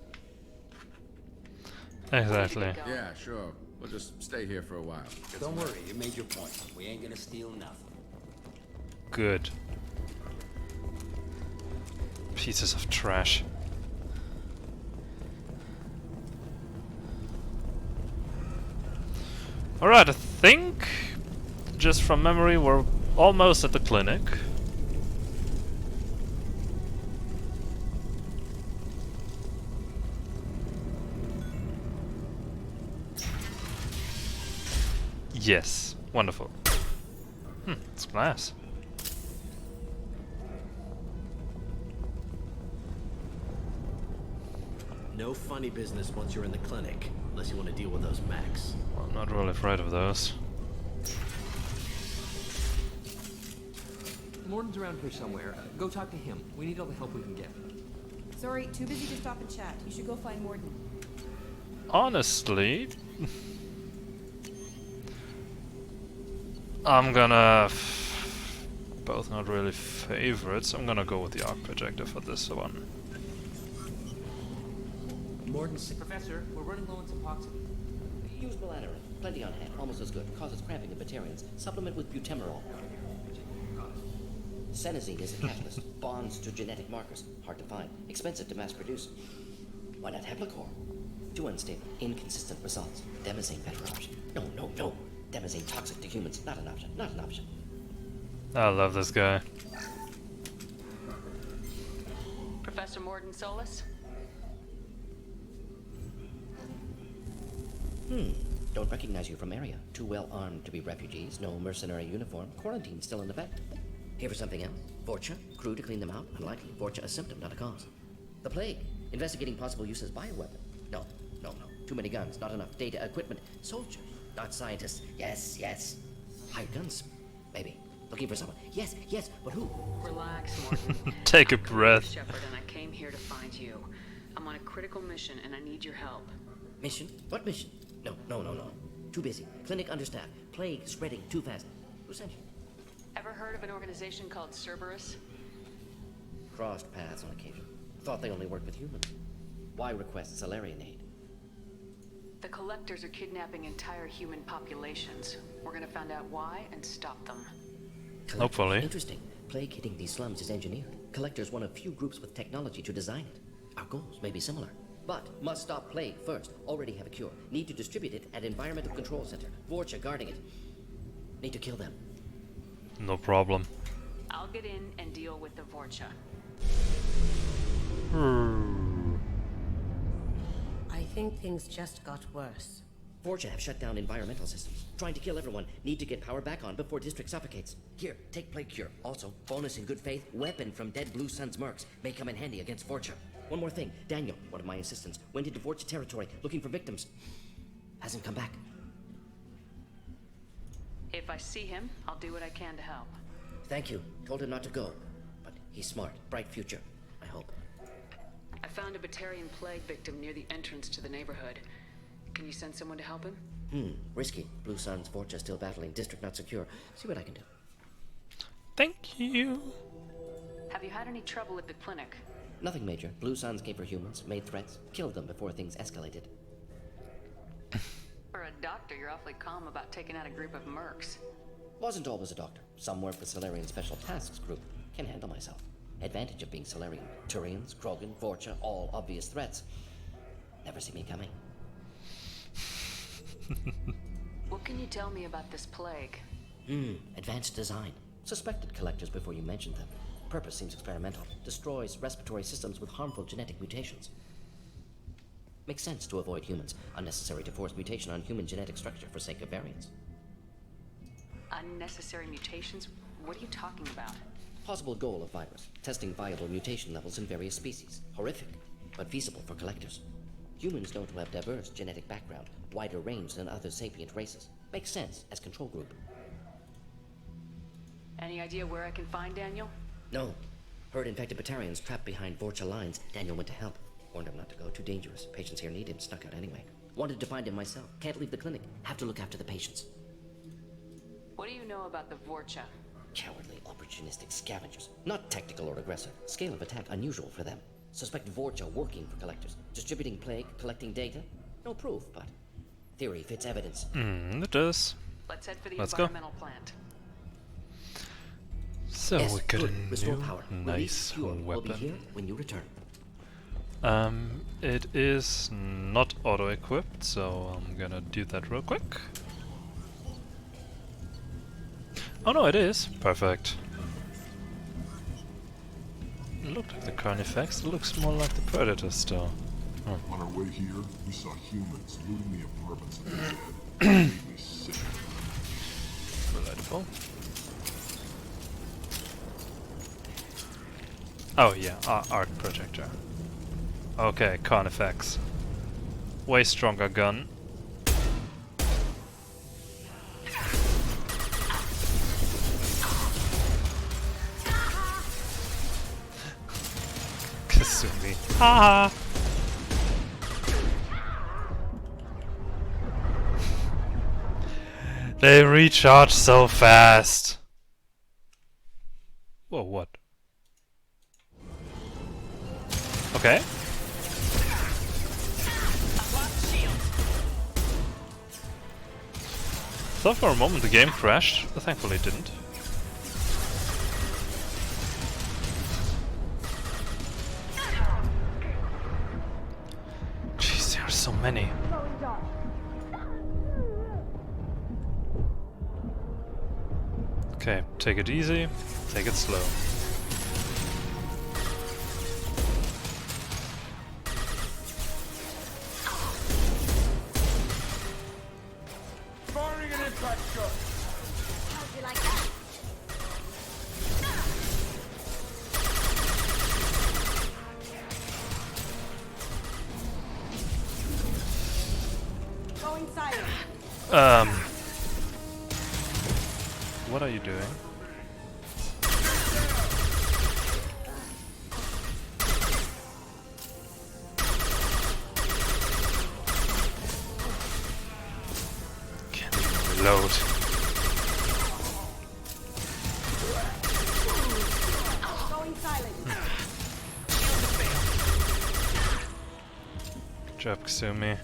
Exactly. Yeah, sure. We'll just stay here for a while. Don't worry, you made your point. We ain't gonna steal nothing. Good. Pieces of trash. Alright, I think, just from memory, we're almost at the clinic. Yes, wonderful. It's glass. No funny business once you're in the clinic, unless you want to deal with those mechs. Well, I'm not really afraid of those. Mordin's around here somewhere. Go talk to him. We need all the help we can get. Sorry, too busy to stop and chat. You should go find Mordin. Honestly, I'm gonna... both not really favorites. I'm gonna go with the arc projector for this one. Mordin's Professor, we're running low on epoxy. Use melanorin. Plenty on hand. Almost as good. Causes cramping in Batarians. Supplement with butemerol. Senesine is a catalyst. Bonds to genetic markers. Hard to find. Expensive to mass produce. Why not Heplicor? Too unstable. Inconsistent results. Demazine better option. No. Demazine toxic to humans. Not an option. Not an option. I love this guy. Professor Mordin Solus? Don't recognize you from area. Too well armed to be refugees. No mercenary uniform. Quarantine still in effect. Here for something else. Vorcha. Crew to clean them out. Unlikely. Vorcha a symptom, not a cause. The plague. Investigating possible use as bioweapon. No. Too many guns. Not enough data, equipment. Soldiers. Not scientists. Yes. Hired guns. Maybe. Looking for someone. Yes, yes, but who? Relax, Mordin. Take a I'm Commander breath. Shepard, and I came here to find you. I'm on a critical mission, and I need your help. Mission? What mission? No. Too busy. Clinic understaffed. Plague spreading too fast. Who sent you? Ever heard of an organization called Cerberus? Crossed paths on occasion. Thought they only worked with humans. Why request Salarian aid? The Collectors are kidnapping entire human populations. We're gonna find out why and stop them. Hopefully. Interesting. Plague hitting these slums is engineered. Collectors one of few groups with technology to design it. Our goals may be similar. But must stop plague first. Already have a cure. Need to distribute it at Environmental Control Center. Vorcha guarding it. Need to kill them. No problem. I'll get in and deal with the Vorcha. I think things just got worse. Vorcha have shut down environmental systems. Trying to kill everyone. Need to get power back on before district suffocates. Here, take plague cure. Also, bonus in good faith, weapon from dead Blue Sun's mercs. May come in handy against Vorcha. One more thing. Daniel, one of my assistants, went into Vorcha territory looking for victims. Hasn't come back. If I see him, I'll do what I can to help. Thank you. Told him not to go. But he's smart. Bright future. I hope. I found a Batarian plague victim near the entrance to the neighborhood. Can you send someone to help him? Risky. Blue Sun's Vorcha still battling. District not secure. See what I can do. Thank you. Have you had any trouble at the clinic? Nothing major. Blue Suns came for humans, made threats, killed them before things escalated. For a doctor, you're awfully calm about taking out a group of mercs. Wasn't always a doctor. Some work with Solarian Special Tasks Group. Can handle myself. Advantage of being Solarian. Turians, Krogan, Vorcha, all obvious threats. Never see me coming. What can you tell me about this plague? Advanced design. Suspected collectors before you mentioned them. Purpose seems experimental. Destroys respiratory systems with harmful genetic mutations. Makes sense to avoid humans. Unnecessary to force mutation on human genetic structure for sake of variance. Unnecessary mutations? What are you talking about? Possible goal of virus. Testing viable mutation levels in various species. Horrific, but feasible for collectors. Humans known to have diverse genetic background, wider range than other sapient races. Makes sense as control group. Any idea where I can find Daniel? No. Heard infected Batarians trapped behind Vorcha lines. Daniel went to help. Warned him not to go. Too dangerous. Patients here need him. Snuck out anyway. Wanted to find him myself. Can't leave the clinic. Have to look after the patients. What do you know about the Vorcha? Cowardly, opportunistic scavengers. Not tactical or aggressive. Scale of attack unusual for them. Suspect Vorcha working for collectors. Distributing plague, collecting data. No proof, but theory fits evidence. It does. Let's head for the Let's environmental plant. So yes, we get good. a Restore new power. nice We'll be weapon. here when you return. It is not auto-equipped, so I'm gonna do that real quick. Oh no, it is. Perfect. It looked like the Carnifex. It looks more like the Predator still. Oh. On our way here, we saw humans looting the apartments of the dead. It made me sick. Delightful. Oh yeah, arc projector. Okay, Carnifex. Way stronger gun. Kasumi. Haha! They recharge so fast. Whoa, what? Okay. Thought for a moment the game crashed, but thankfully it didn't. Jeez, there are so many. Okay, take it easy, take it slow. Firing an impact shot. How'd you like that? Going silent. What are you doing? explode. Going silent. Good job, Kasumi.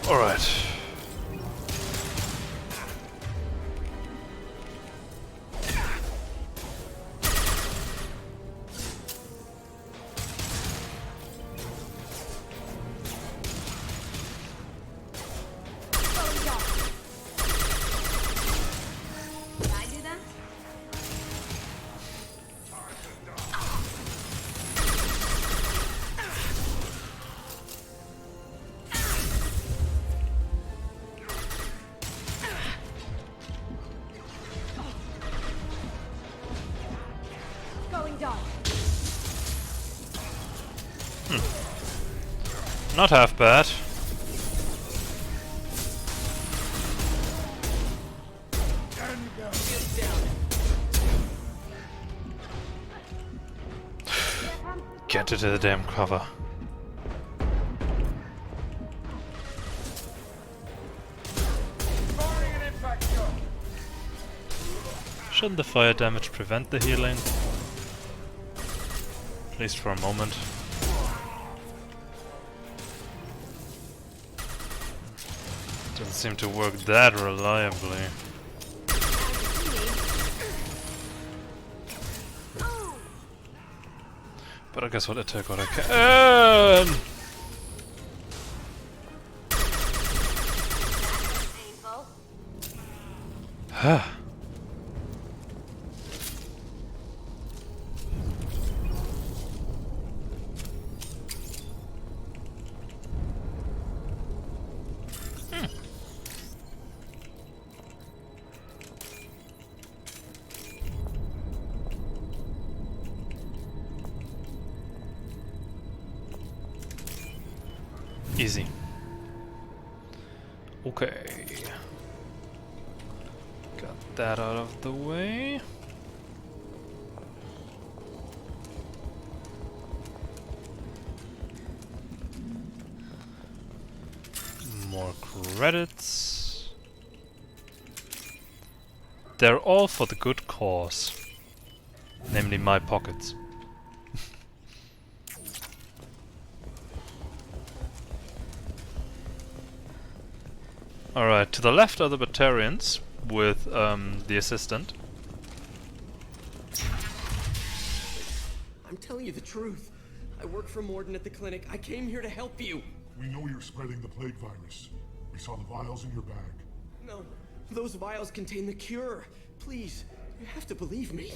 Alright. Did I do that? Going dark. Not half bad. Get into the damn cover. Shouldn't the fire damage prevent the healing? At least for a moment. Doesn't seem to work that reliably. But I guess I'll attack what I can. Easy. Okay. Got that out of the way. More credits. They're all for the good cause. Namely my pockets. Alright, to the left are the Batarians with the assistant. I'm telling you the truth. I work for Mordin at the clinic. I came here to help you. We know you're spreading the plague virus. We saw the vials in your bag. No, those vials contain the cure. Please, you have to believe me.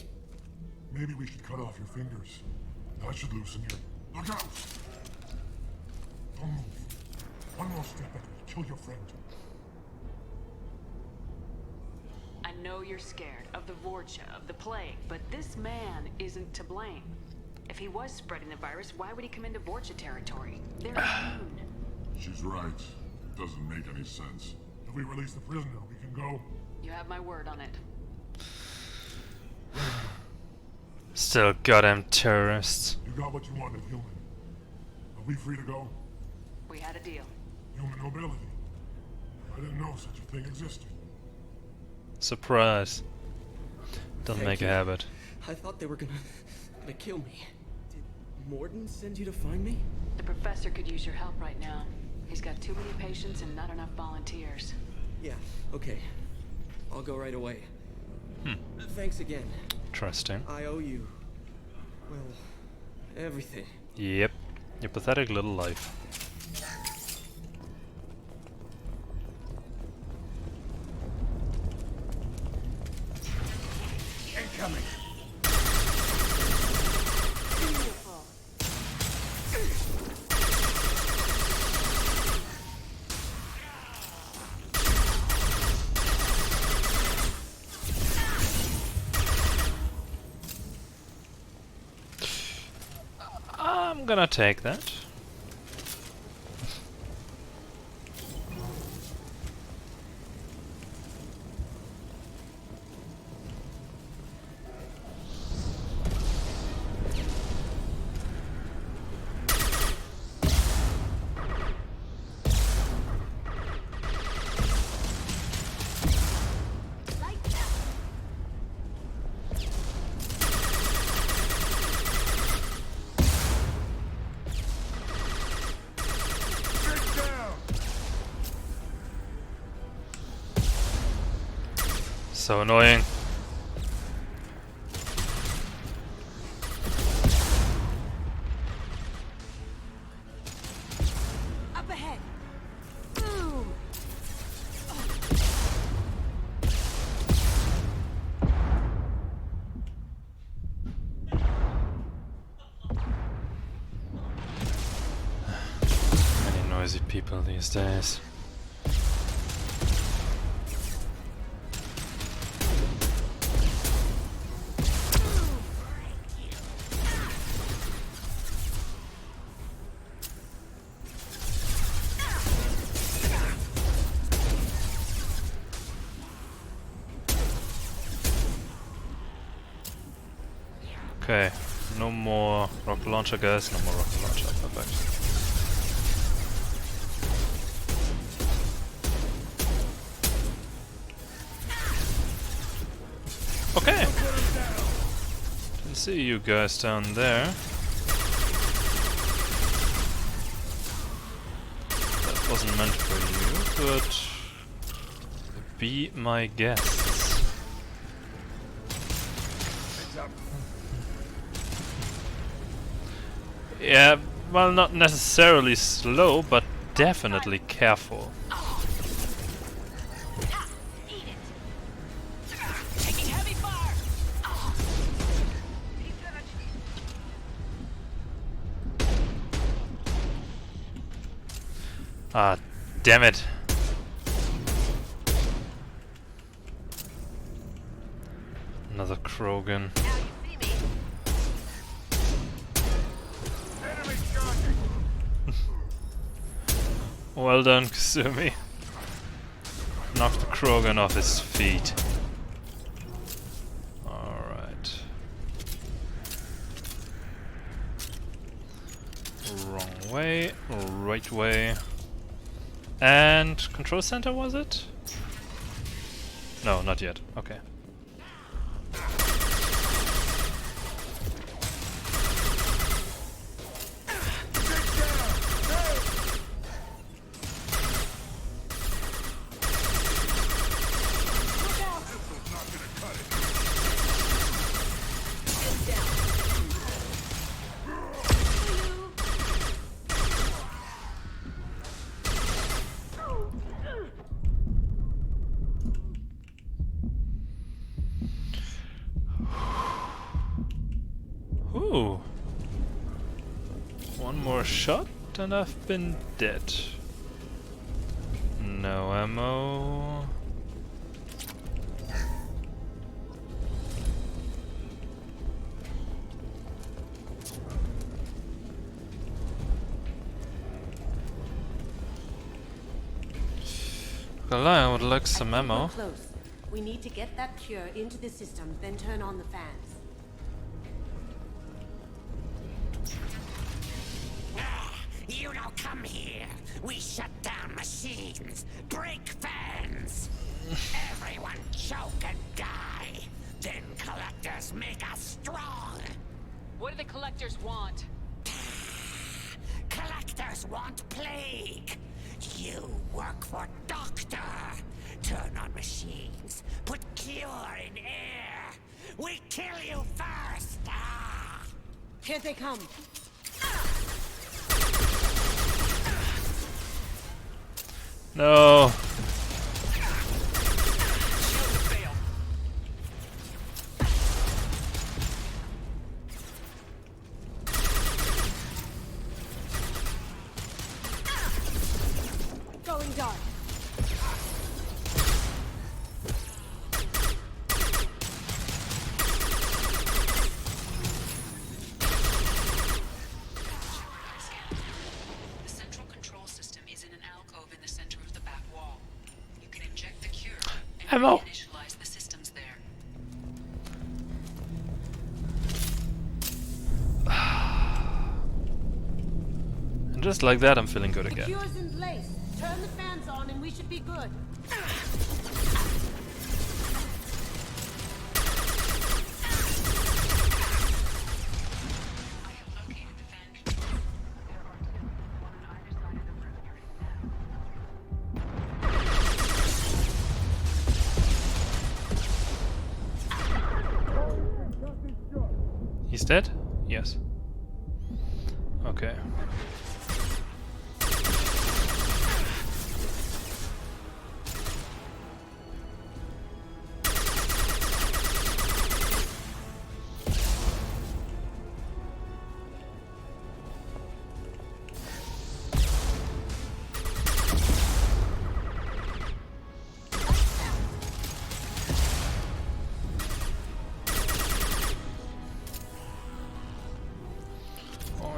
Maybe we should cut off your fingers. That should loosen your... Look out! Don't move. One more step and we'll kill your friend. I know you're scared of the Vorcha, of the plague, but this man isn't to blame. If he was spreading the virus, why would he come into Vorcha territory? They're immune. She's right. It doesn't make any sense. If we release the prisoner, we can go. You have my word on it. Still goddamn terrorists. You got what you wanted, human. Are we free to go? We had a deal. Human nobility. I didn't know such a thing existed. Surprise. Doesn't make a habit. I thought they were gonna kill me. Did Mordin send you to find me? The professor could use your help right now. He's got too many patients and not enough volunteers. Yeah, okay. I'll go right away. Thanks again. Interesting. I owe you, well, everything. Yep. Your pathetic little life. Incoming. I'm gonna take that. So annoying. Up ahead. Boom. Many noisy people these days. Okay, no more rocket launcher guys, no more rocket launcher, perfect. Okay! Didn't see you guys down there. That wasn't meant for you, but be my guests. Yeah, well, not necessarily slow, but definitely careful. Ah, damn it. Another Krogan. Well done, Kasumi. Knocked the Krogan off his feet. Alright. Wrong way, right way. And control center, was it? No, not yet. Okay. Ooh. One more shot and I've been dead. No ammo. I would like some ammo. We're close. We need to get that cure into the system, then turn on the fans. You don't come here. We shut down machines, break fans. Everyone choke and die. Then collectors make us strong. What do the collectors want? Collectors want plague. You work for Doctor. Turn on machines. Put cure in air. We kill you first. Ah. Here they come. No. Going dark. The central control system is in an alcove in the center of the back wall. You can inject the cure and Ammo. reinitialize the systems there. And just like that, I'm feeling good The again. cure's in place. Turn the fans on and we should be good. He's dead? Yes. Okay.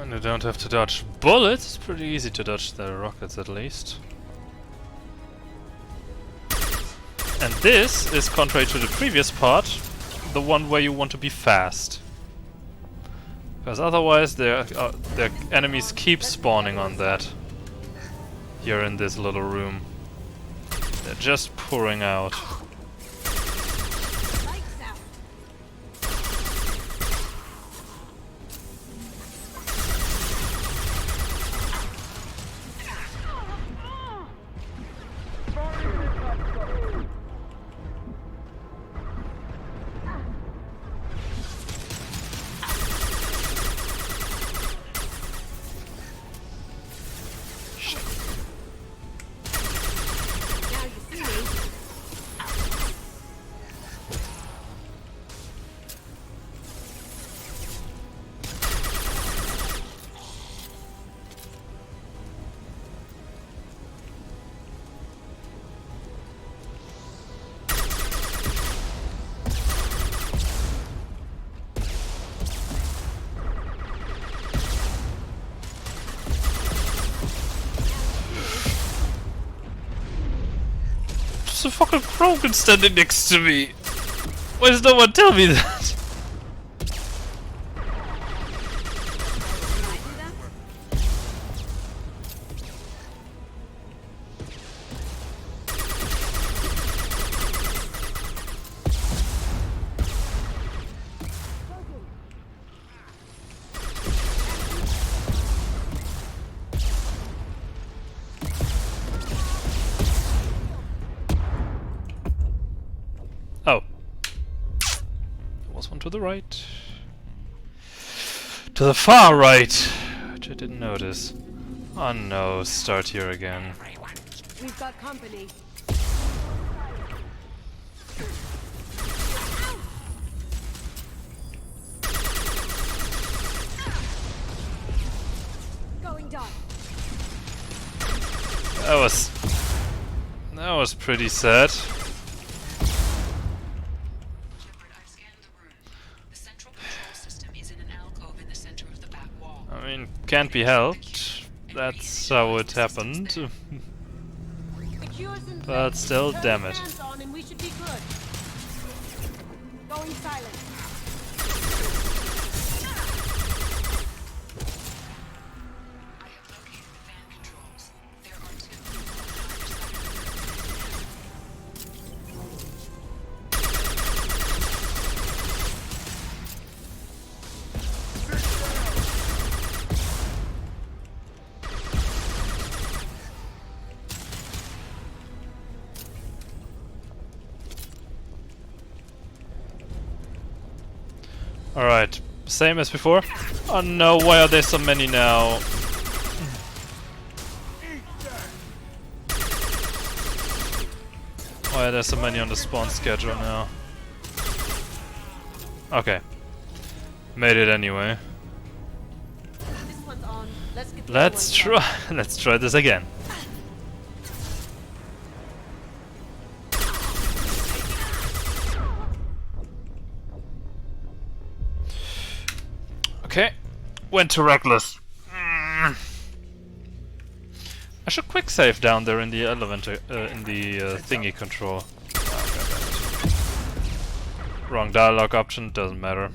And you don't have to dodge bullets. It's pretty easy to dodge the rockets at least. And this is contrary to the previous part, the one where you want to be fast. Because otherwise the enemies keep spawning on that. Here in this little room. They're just pouring out. A fucking Krogan standing next to me. Why does no one tell me that? Oh. There was one to the right. To the far right! Which I didn't notice. Oh no, start here again. We've got company. Going dark. That was pretty sad. I mean, can't be helped. That's how it happened. But still, damn it. Going silent. Alright, same as before. Oh no, why are there so many now? Why are there so many on the spawn schedule now? Okay. Made it anyway. Let's try this again. Okay, went to reckless. I should quick save down there in the elevator, in the thingy control. Wrong dialogue option, doesn't matter.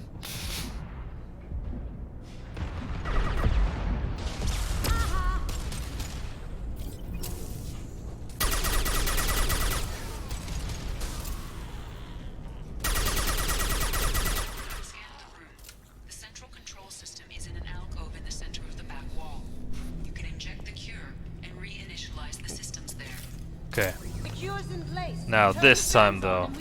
Okay. Now this time though.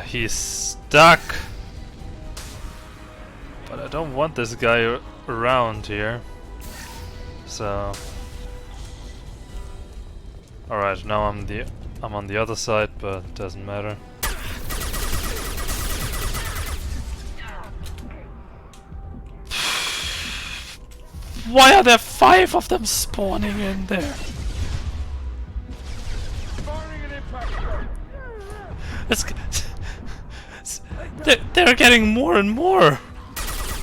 He's stuck. But I don't want this guy around here. So. Alright, now I'm on the other side, but it doesn't matter. Why are there 5 of them spawning in there? They're getting more and more.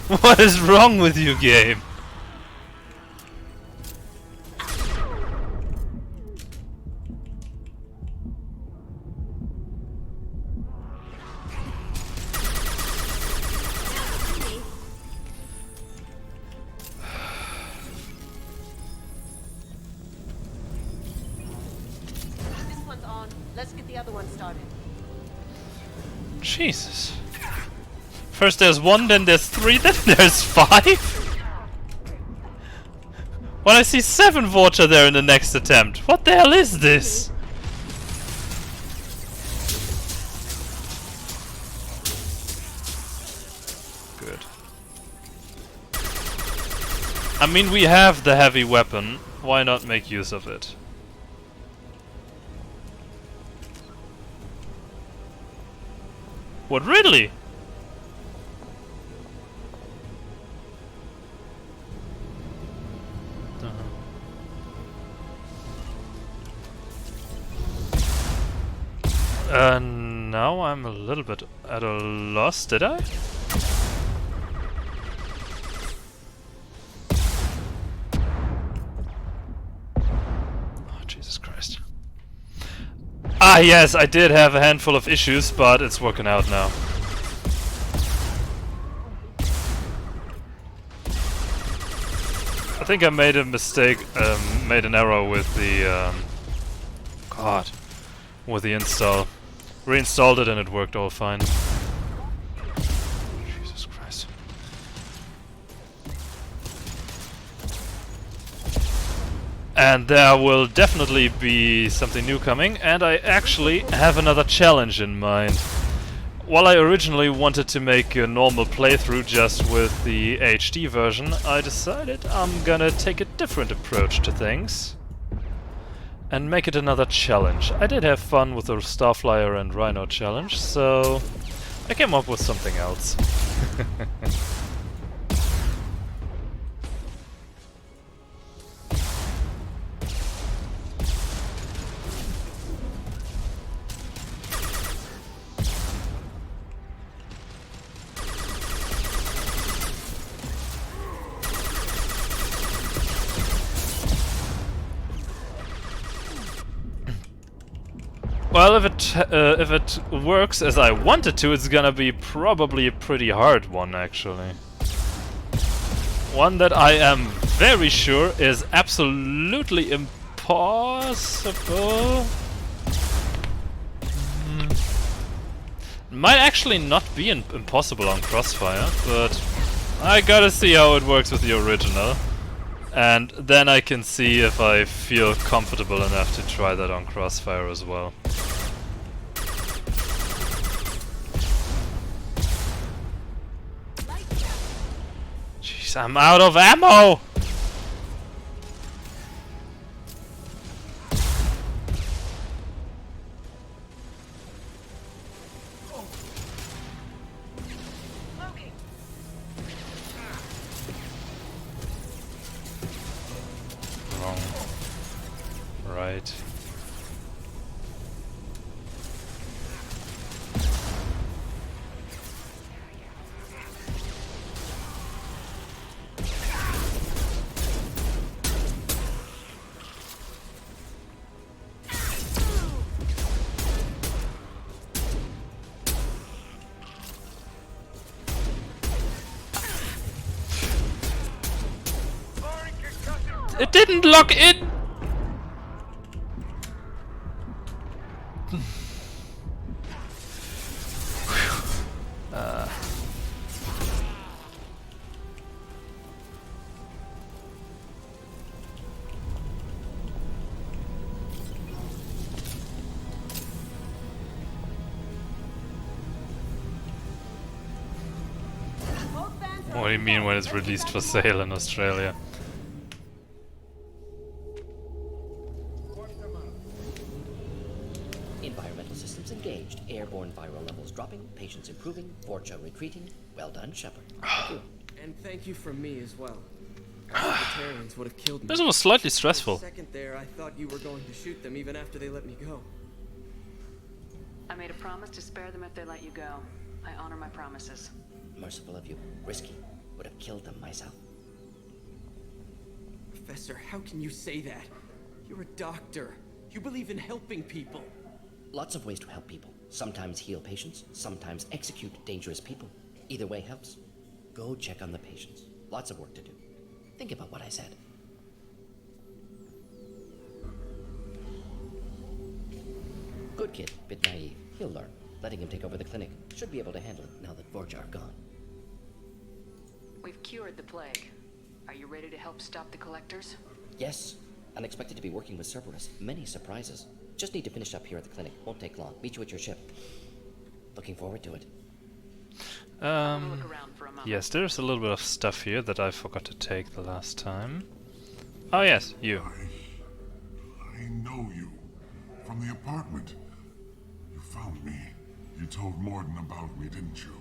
What is wrong with you, game? This one's on. Let's get the other one started. Jesus. First there's 1, then there's 3, then there's 5? Well, I see 7 Vorcha there in the next attempt. What the hell is this? Good. I mean, we have the heavy weapon. Why not make use of it? What, really? Now I'm a little bit at a loss, did I? Oh, Jesus Christ. Ah, yes, I did have a handful of issues, but it's working out now. I think I made a mistake, made an error with the, with the install. Reinstalled it and it worked all fine. Jesus Christ. And there will definitely be something new coming, and I actually have another challenge in mind. While I originally wanted to make a normal playthrough just with the HD version, I decided I'm gonna take a different approach to things and make it another challenge. I did have fun with the Starflyer and Rhino challenge, so I came up with something else. Well, if it works as I want it to, it's gonna be probably a pretty hard one, actually. One that I am very sure is absolutely impossible. Might actually not be impossible on Crossfire, but I gotta see how it works with the original. And then I can see if I feel comfortable enough to try that on Crossfire as well. Jeez, I'm out of ammo! Right. It didn't lock in! What do you mean when it's released for sale in Australia? Environmental systems engaged. Airborne viral levels dropping. Patients improving. Vorcha retreating. Well done, Shepard. Thank you. And thank you from me as well. Vegetarians would have killed me. This was slightly stressful. For a second there, I thought you were going to shoot them even after they let me go. I made a promise to spare them if they let you go. I honor my promises. Merciful of you. Risky. Would have killed them myself. Professor, how can you say that? You're a doctor. You believe in helping people. Lots of ways to help people. Sometimes heal patients, sometimes execute dangerous people. Either way helps. Go check on the patients. Lots of work to do. Think about what I said. Good kid, bit naive. He'll learn. Letting him take over the clinic. Should be able to handle it now that Vorja are gone. We've cured the plague. Are you ready to help stop the collectors? Yes. Unexpected to be working with Cerberus. Many surprises. Just need to finish up here at the clinic. Won't take long. Meet you at your ship. Looking forward to it. Yes, there's a little bit of stuff here that I forgot to take the last time. Oh yes, you. I know you. From the apartment. You found me. You told Mordin about me, didn't you?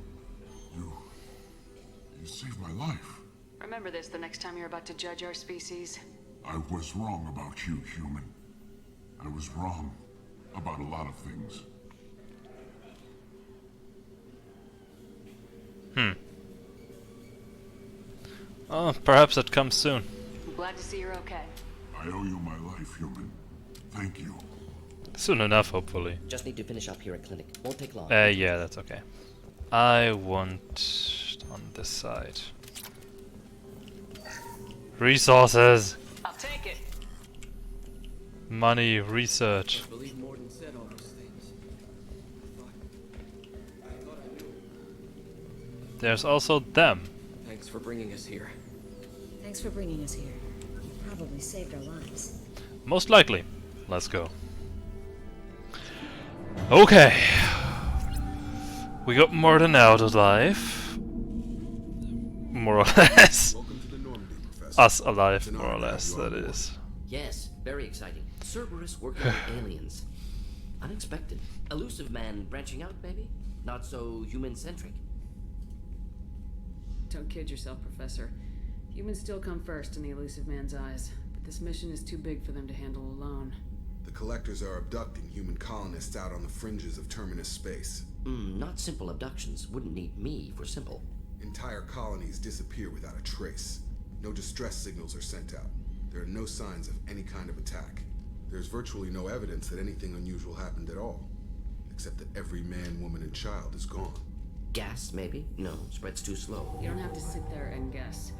You saved my life. Remember this the next time you're about to judge our species. I was wrong about you, human. I was wrong about a lot of things. Oh, perhaps that comes soon. I'm glad to see you're okay. I owe you my life, human. Thank you. Soon enough, hopefully. Just need to finish up here at clinic. Won't take long. Yeah, that's okay. I want on this side. Resources. I'll take it. Money, research. I believe Mordin said all those things. I thought I knew. There's also them. Thanks for bringing us here. Thanks for bringing us here. You probably saved our lives. Most likely. Let's go. Okay. We got Mordin out alive. More or less. Us alive, more or less, that is. Yes, very exciting. Cerberus working with aliens. Unexpected. Elusive man branching out, maybe? Not so human-centric. Don't kid yourself, Professor. Humans still come first in the elusive man's eyes, but this mission is too big for them to handle alone. The collectors are abducting human colonists out on the fringes of terminus space. Not simple abductions. Wouldn't need me for simple. Entire colonies disappear without a trace. No distress signals are sent out. There are no signs of any kind of attack. There's virtually no evidence that anything unusual happened at all. Except that every man, woman, and child is gone. Gas, maybe? No, spreads too slow. You don't have to sit there and guess.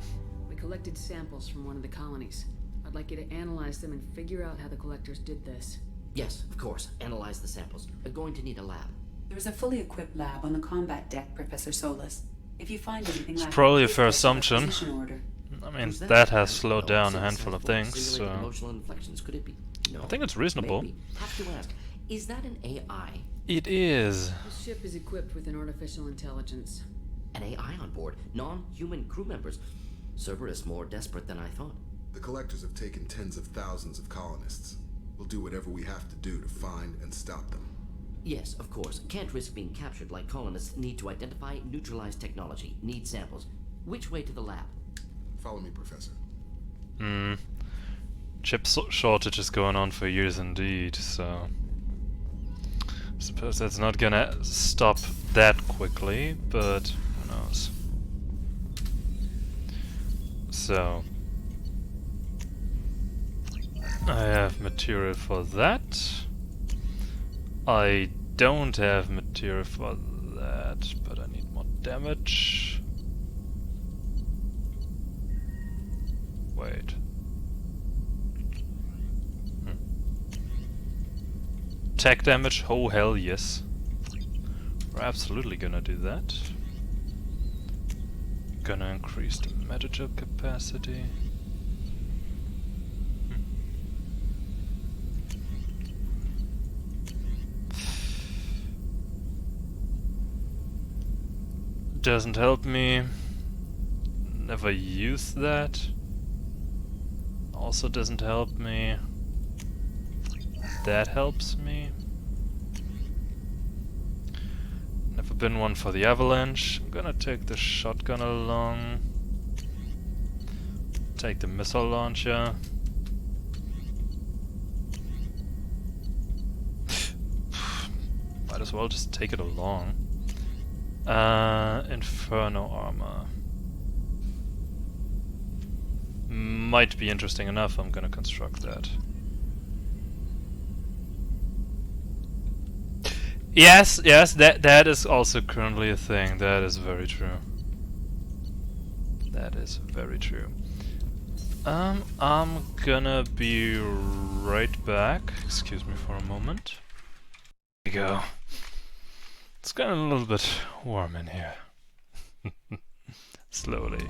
We collected samples from one of the colonies. I'd like you to analyze them and figure out how the collectors did this. Yes, of course. Analyze the samples. We're going to need a lab. There's a fully equipped lab on the combat deck, Professor Solus. If you find anything It's like probably a please fair place a assumption. requisition order. I mean, that has slowed down a handful of things, Simulated so... emotional inflections, could it be? No. I think it's reasonable. Maybe. Have to ask, is that an AI? It is. This ship is equipped with an artificial intelligence. An AI on board? Non-human crew members? Cerberus more desperate than I thought. The collectors have taken tens of thousands of colonists. We'll do whatever we have to do to find and stop them. Yes, of course. Can't risk being captured like colonists. Need to identify, neutralize technology. Need samples. Which way to the lab? Follow me, Professor. Chip shortage is going on for years indeed, so... suppose that's not gonna stop that quickly, but who knows. So... I have material for that. I don't have material for that, but I need more damage. Wait. Tech damage? Oh hell yes. We're absolutely gonna do that. Gonna increase the metajoule capacity. Doesn't help me. never use that. Also doesn't help me. That helps me. Never been one for the avalanche. I'm gonna take the shotgun along. Take the missile launcher. Might as well just take it along. Inferno armor. Might be interesting enough, I'm gonna construct that. Yes, that is also currently a thing. That is very true. That is very true. I'm gonna be right back. Excuse me for a moment. There we go. It's getting a little bit warm in here. Slowly.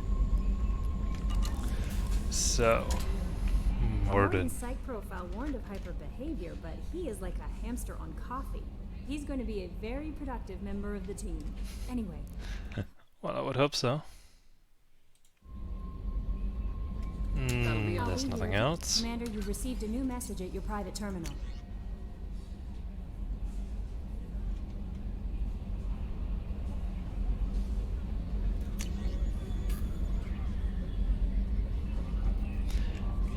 So, Mordin. Mordin's psych profile warned of hyper behavior, but he is like a hamster on coffee. He's going to be a very productive member of the team. Anyway. Well, I would hope so. There's nothing else. Commander, you've received a new message at your private terminal.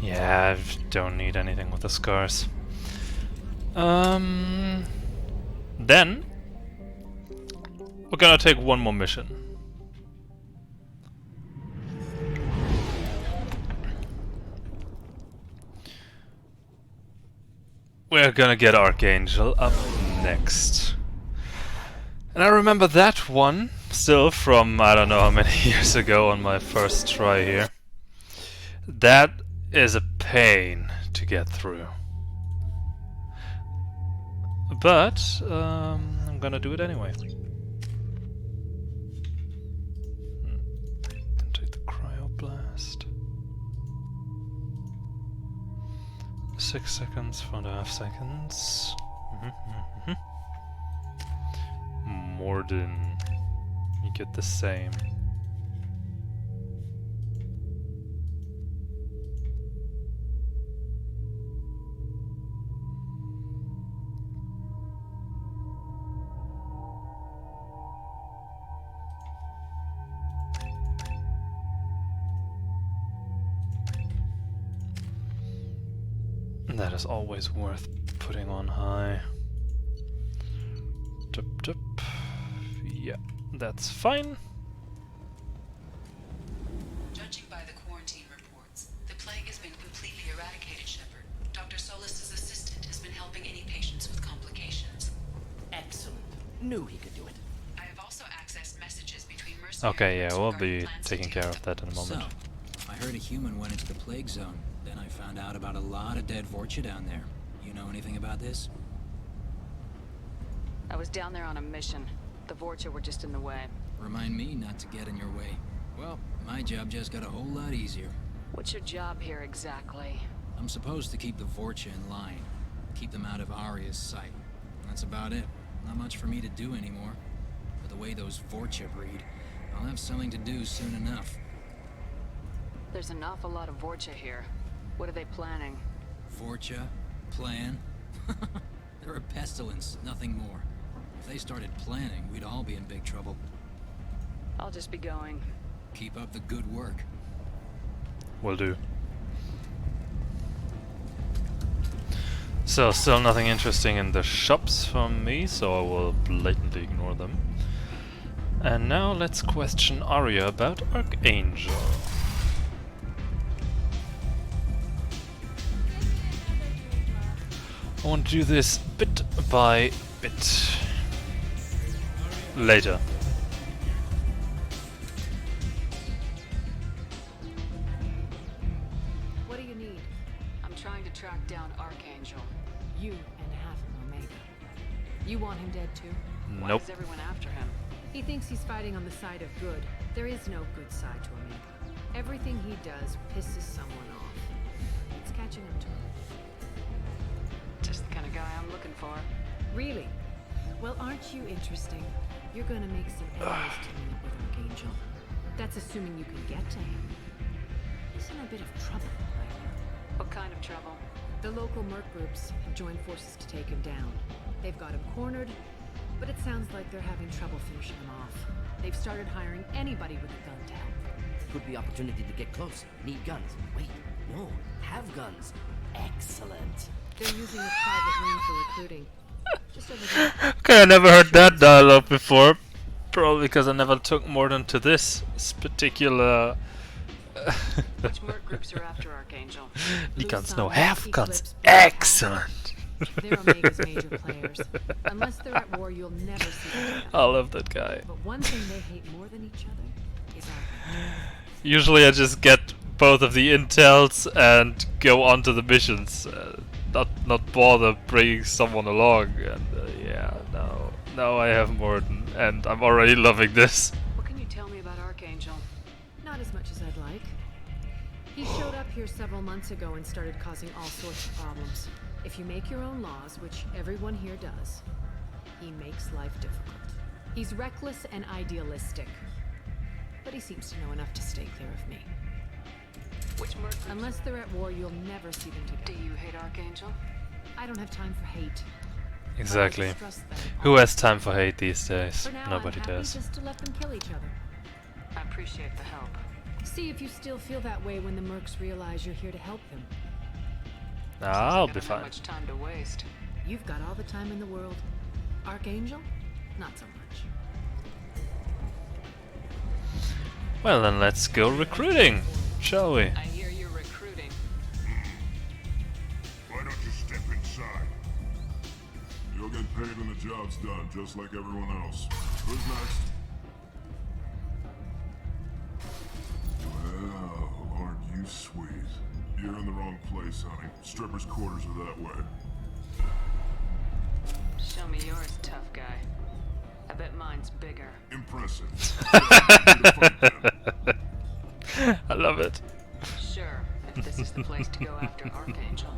Yeah, I don't need anything with the scars. Then we're gonna take one more mission. We're gonna get Archangel up next. And I remember that one still from I don't know how many years ago on my first try here. That is a pain to get through. But I'm gonna do it anyway. Take the cryoblast. 6 seconds, 4.5 seconds. Mordin, you get the same. That is always worth putting on high. Yeah, that's fine. Judging by the quarantine reports, the plague has been completely eradicated, Shepard. Dr. Solis's assistant has been helping any patients with complications. Excellent. Knew he could do it. I have also accessed messages between mercenaries. Okay, yeah, we'll be taking care of that in a moment. So, I heard a human went into the plague zone. Then I found out about a lot of dead Vorcha down there. You know anything about this? I was down there on a mission. The Vorcha were just in the way. Remind me not to get in your way. Well, my job just got a whole lot easier. What's your job here exactly? I'm supposed to keep the Vorcha in line. Keep them out of Arya's sight. That's about it. Not much for me to do anymore. But the way those Vorcha breed, I'll have something to do soon enough. There's an awful lot of Vorcha here. What are they planning? Vorcha? Plan? They're a pestilence, nothing more. If they started planning, we'd all be in big trouble. I'll just be going. Keep up the good work. Will do. So, still nothing interesting in the shops for me, so I will blatantly ignore them. And now let's question Arya about Archangel. I want to do this bit by bit. Later. What do you need? I'm trying to track down Archangel. You and half of Omega. You want him dead too? Why Nope. is everyone after him? He thinks he's fighting on the side of good. There is no good side to Omega. Everything he does pisses someone off. It's catching him to him. Just the kind of guy I'm looking for. Really? Well, aren't you interesting? You're gonna make some enemies teaming up with Archangel. That's assuming you can get to him. He's in a bit of trouble right now. What kind of trouble? The local merc groups have joined forces to take him down. They've got him cornered, but it sounds like they're having trouble finishing him off. They've started hiring anybody with a gun to help. Could be opportunity to get close. Need guns. Wait, no, have guns. Excellent. They're using a private room for recruiting. Just over there. Okay, I never heard that dialogue before. Probably because I never took Mordin to this particular. Which merc groups are after Archangel? The guns, no, have guns. Excellent. They're Omega's major players. Unless they're at war, you'll never see them. I love that guy. But one thing they hate more than each other is Archangel. Usually I just get both of the intels and go on to the missions. Not bother bringing someone along. And yeah, now I have Mordin, and I'm already loving this. What can you tell me about Archangel? Not as much as I'd like. He showed up here several months ago and started causing all sorts of problems. If you make your own laws, which everyone here does, he makes life difficult. He's reckless and idealistic. But he seems to know enough to stay clear of me. Which merc groups? Unless they're at war, you'll never see them together. Do you hate Archangel? I don't have time for hate. Exactly. Who has time for hate these days? For now, Nobody I'm happy does. just to let them kill each other. I appreciate the help. See if you still feel that way when the mercs realize you're here to help them. I'll be I don't have fine. much time to waste. You've got all the time in the world. Archangel? Not so much. Well then, let's go recruiting, shall we? I hear you're recruiting. Why don't you step inside? You'll get paid when the job's done, just like everyone else. Who's next? Well, aren't you sweet? You're in the wrong place, honey. Strippers' quarters are that way. Show me yours, tough guy. I bet mine's bigger. Impressive. I love it. Sure, if this is the place to go after Archangel.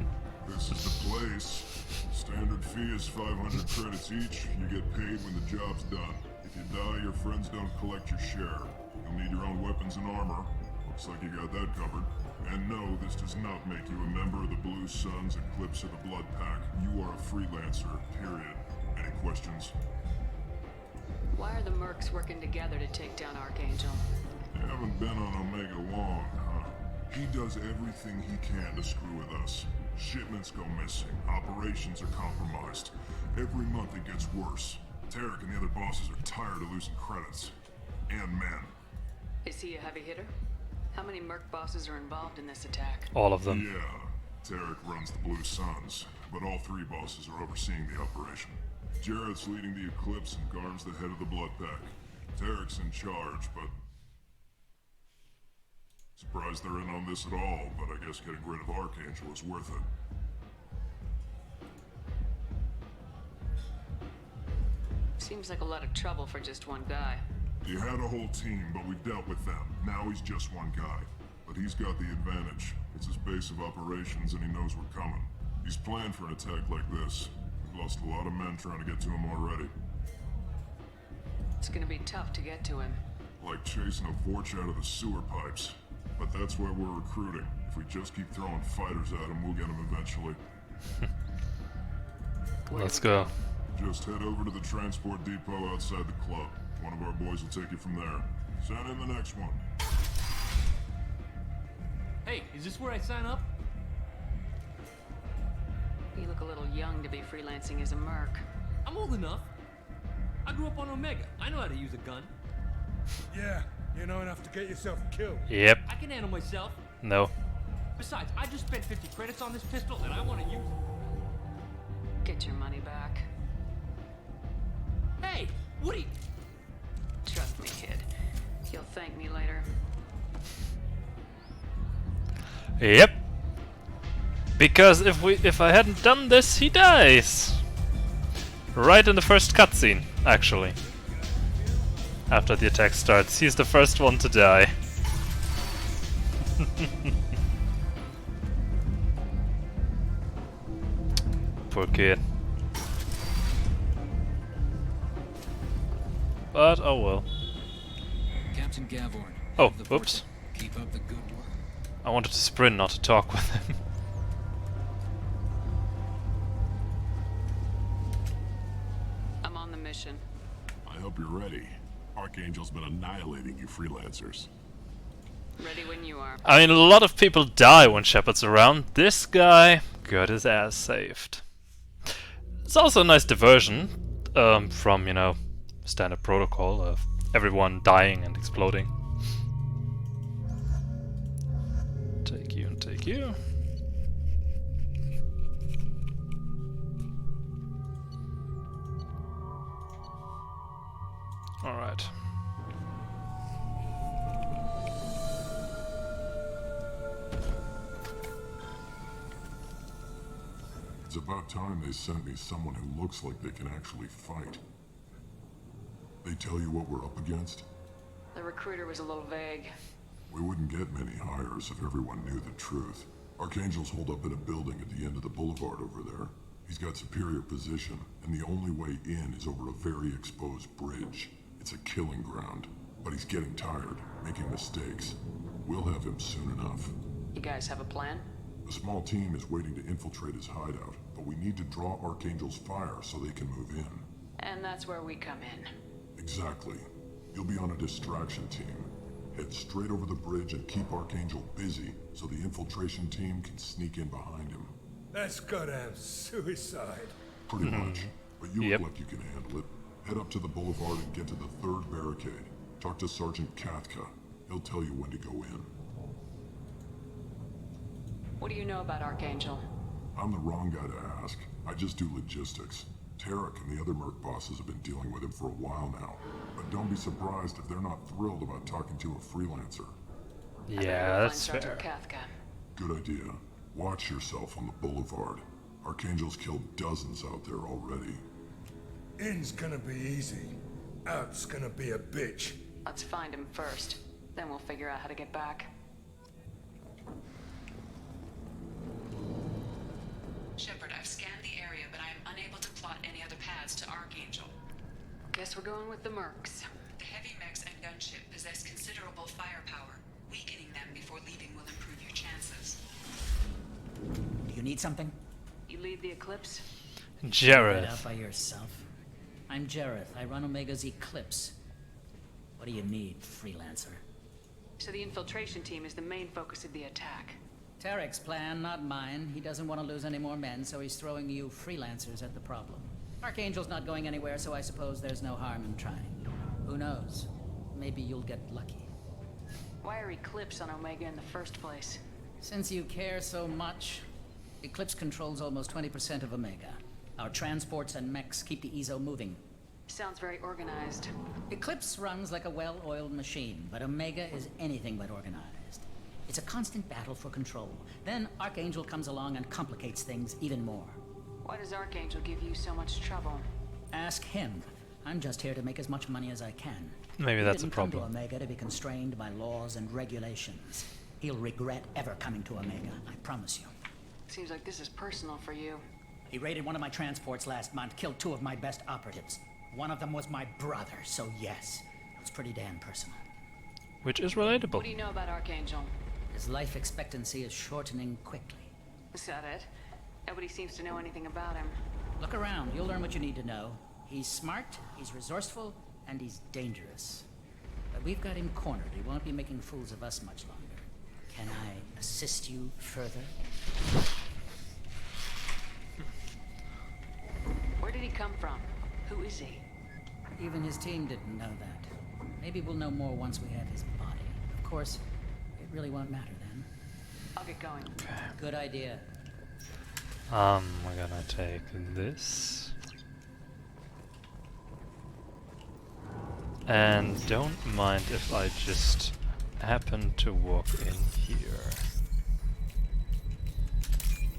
This is the place. Standard fee is 500 credits each. You get paid when the job's done. If you die, your friends don't collect your share. You'll need your own weapons and armor. Looks like you got that covered. And no, this does not make you a member of the Blue Suns Eclipse of the Blood Pack. You are a freelancer, period. Any questions? Why are the mercs working together to take down Archangel? You haven't been on Omega long, huh? He does everything he can to screw with us. Shipments go missing, operations are compromised. Every month it gets worse. Tarek and the other bosses are tired of losing credits. And men. Is he a heavy hitter? How many merc bosses are involved in this attack? All of them. Yeah, Tarek runs the Blue Suns, but all three bosses are overseeing the operation. Jarrett's leading the Eclipse and Garm's the head of the Blood Pack. Tarek's in charge, but... Surprised they're in on this at all, but I guess getting rid of Archangel is worth it. Seems like a lot of trouble for just one guy. He had a whole team, but we've dealt with them. Now he's just one guy. But he's got the advantage. It's his base of operations and he knows we're coming. He's planned for an attack like this. We've lost a lot of men trying to get to him already. It's gonna be tough to get to him. Like chasing a Vorch out of the sewer pipes. But that's why we're recruiting. If we just keep throwing fighters at him, we'll get him eventually. Let's go. Just head over to the transport depot outside the club. One of our boys will take you from there. Send in the next one. Hey, is this where I sign up? You look a little young to be freelancing as a merc. I'm old enough. I grew up on Omega. I know how to use a gun. Yeah, you know enough to get yourself killed. Yep. I can handle myself. No. Besides, I just spent 50 credits on this pistol and I want to use it. Get your money back. Hey, Woody! Trust me, kid. You'll thank me later. Yep. Because if I hadn't done this, he dies. Right in the first cutscene, actually. After the attack starts, he's the first one to die. Poor kid. But oh well. Can't Captain Gavorn. Oh, whoops. Keep up the good work. I wanted to sprint, not to talk with him. I'm on the mission. I hope you're ready. Archangel's been annihilating you freelancers. Ready when you are. I mean, a lot of people die when Shepard's around. This guy got his ass saved. It's also a nice diversion from, you know, standard protocol of everyone dying and exploding. Take you and take you. Alright. It's about time they sent me someone who looks like they can actually fight. They tell you what we're up against? The recruiter was a little vague. We wouldn't get many hires if everyone knew the truth. Archangel's holed up in a building at the end of the boulevard over there. He's got superior position, and the only way in is over a very exposed bridge. It's a killing ground, but he's getting tired, making mistakes. We'll have him soon enough. You guys have a plan? A small team is waiting to infiltrate his hideout, but we need to draw Archangel's fire so they can move in. And that's where we come in. Exactly. You'll be on a distraction team. Head straight over the bridge and keep Archangel busy so the infiltration team can sneak in behind him. That's goddamn suicide. Pretty much. But you look like you can handle it. Head up to the boulevard and get to the third barricade. Talk to Sergeant Kathka. He'll tell you when to go in. What do you know about Archangel? I'm the wrong guy to ask. I just do logistics. Tarek and the other merc bosses have been dealing with him for a while now. But don't be surprised if they're not thrilled about talking to a freelancer. Yeah, that's fair. Kathka. Good idea. Watch yourself on the boulevard. Archangel's killed dozens out there already. In's gonna be easy. Out's gonna be a bitch. Let's find him first. Then we'll figure out how to get back. Shepard, I've scanned the area, but I am unable to plot any other paths to Archangel. Guess we're going with the mercs. The heavy mechs and gunship possess considerable firepower. Weakening them before leaving will improve your chances. Do you need something? You lead the Eclipse? Jareth. Right out by yourself. I'm Jareth. I run Omega's Eclipse. What do you need, freelancer? So the infiltration team is the main focus of the attack. Tarek's plan, not mine. He doesn't want to lose any more men, so he's throwing you freelancers at the problem. Archangel's not going anywhere, so I suppose there's no harm in trying. Who knows? Maybe you'll get lucky. Why are Eclipse on Omega in the first place? Since you care so much, Eclipse controls almost 20% of Omega. Our transports and mechs keep the EZO moving. Sounds very organized. Eclipse runs like a well-oiled machine, but Omega is anything but organized. It's a constant battle for control. Then Archangel comes along and complicates things even more. Why does Archangel give you so much trouble? Ask him. I'm just here to make as much money as I can. Maybe that's a He didn't come problem. to Omega to be constrained by laws and regulations. He'll regret ever coming to Omega, I promise you. Seems like this is personal for you. He raided one of my transports last month, killed 2 of my best operatives. One of them was my brother, so yes, it was pretty damn personal. Which is relatable. What do you know about Archangel? His life expectancy is shortening quickly. Is that it? Nobody seems to know anything about him. Look around, you'll learn what you need to know. He's smart, he's resourceful, and he's dangerous. But we've got him cornered. He won't be making fools of us much longer. Can I assist you further? Where did he come from? Who is he? Even his team didn't know that. Maybe we'll know more once we have his body. Of course, it really won't matter then. I'll get going. Good idea. We're gonna take this. And don't mind if I just happen to walk in here.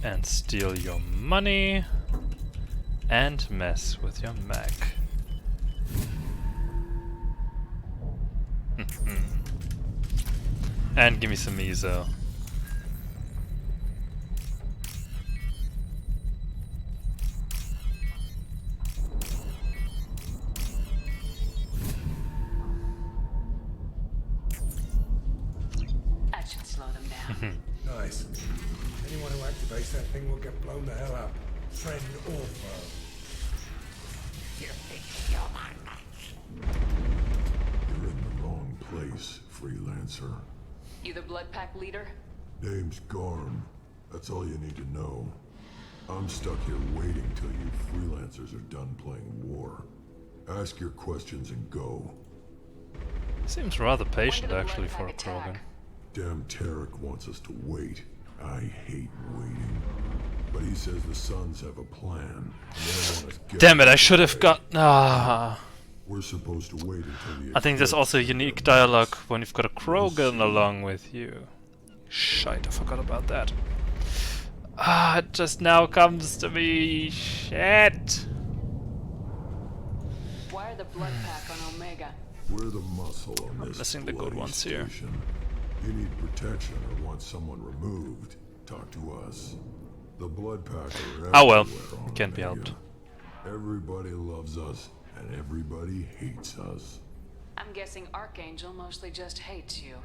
And steal your money. And mess with your mech. And give me some EZO. should slow them down. Nice. Anyone who activates that thing will get blown the hell up. Friend or foe. You think human? You're in the wrong place, freelancer. You the blood pack leader? Name's Garm. That's all you need to know. I'm stuck here waiting till you freelancers are done playing war. Ask your questions and go. Seems rather patient actually for a Krogan. Damn Tarek wants us to wait. I hate waiting. But he says the Suns have a plan. And they don't want us Damn it, I should have got... We're supposed to wait until the... I think there's also unique dialogue when you've got a Krogan along with you. Shite, I forgot about that. It just now comes to me. Shit. Why are the blood pack on Omega? We're the muscle on this missing the good ones here. You need protection or want someone removed, talk to us. The blood pack are oh well, everywhere on can't be Omega. helped. Everybody loves us, and everybody hates us. I'm guessing Archangel mostly just hates you.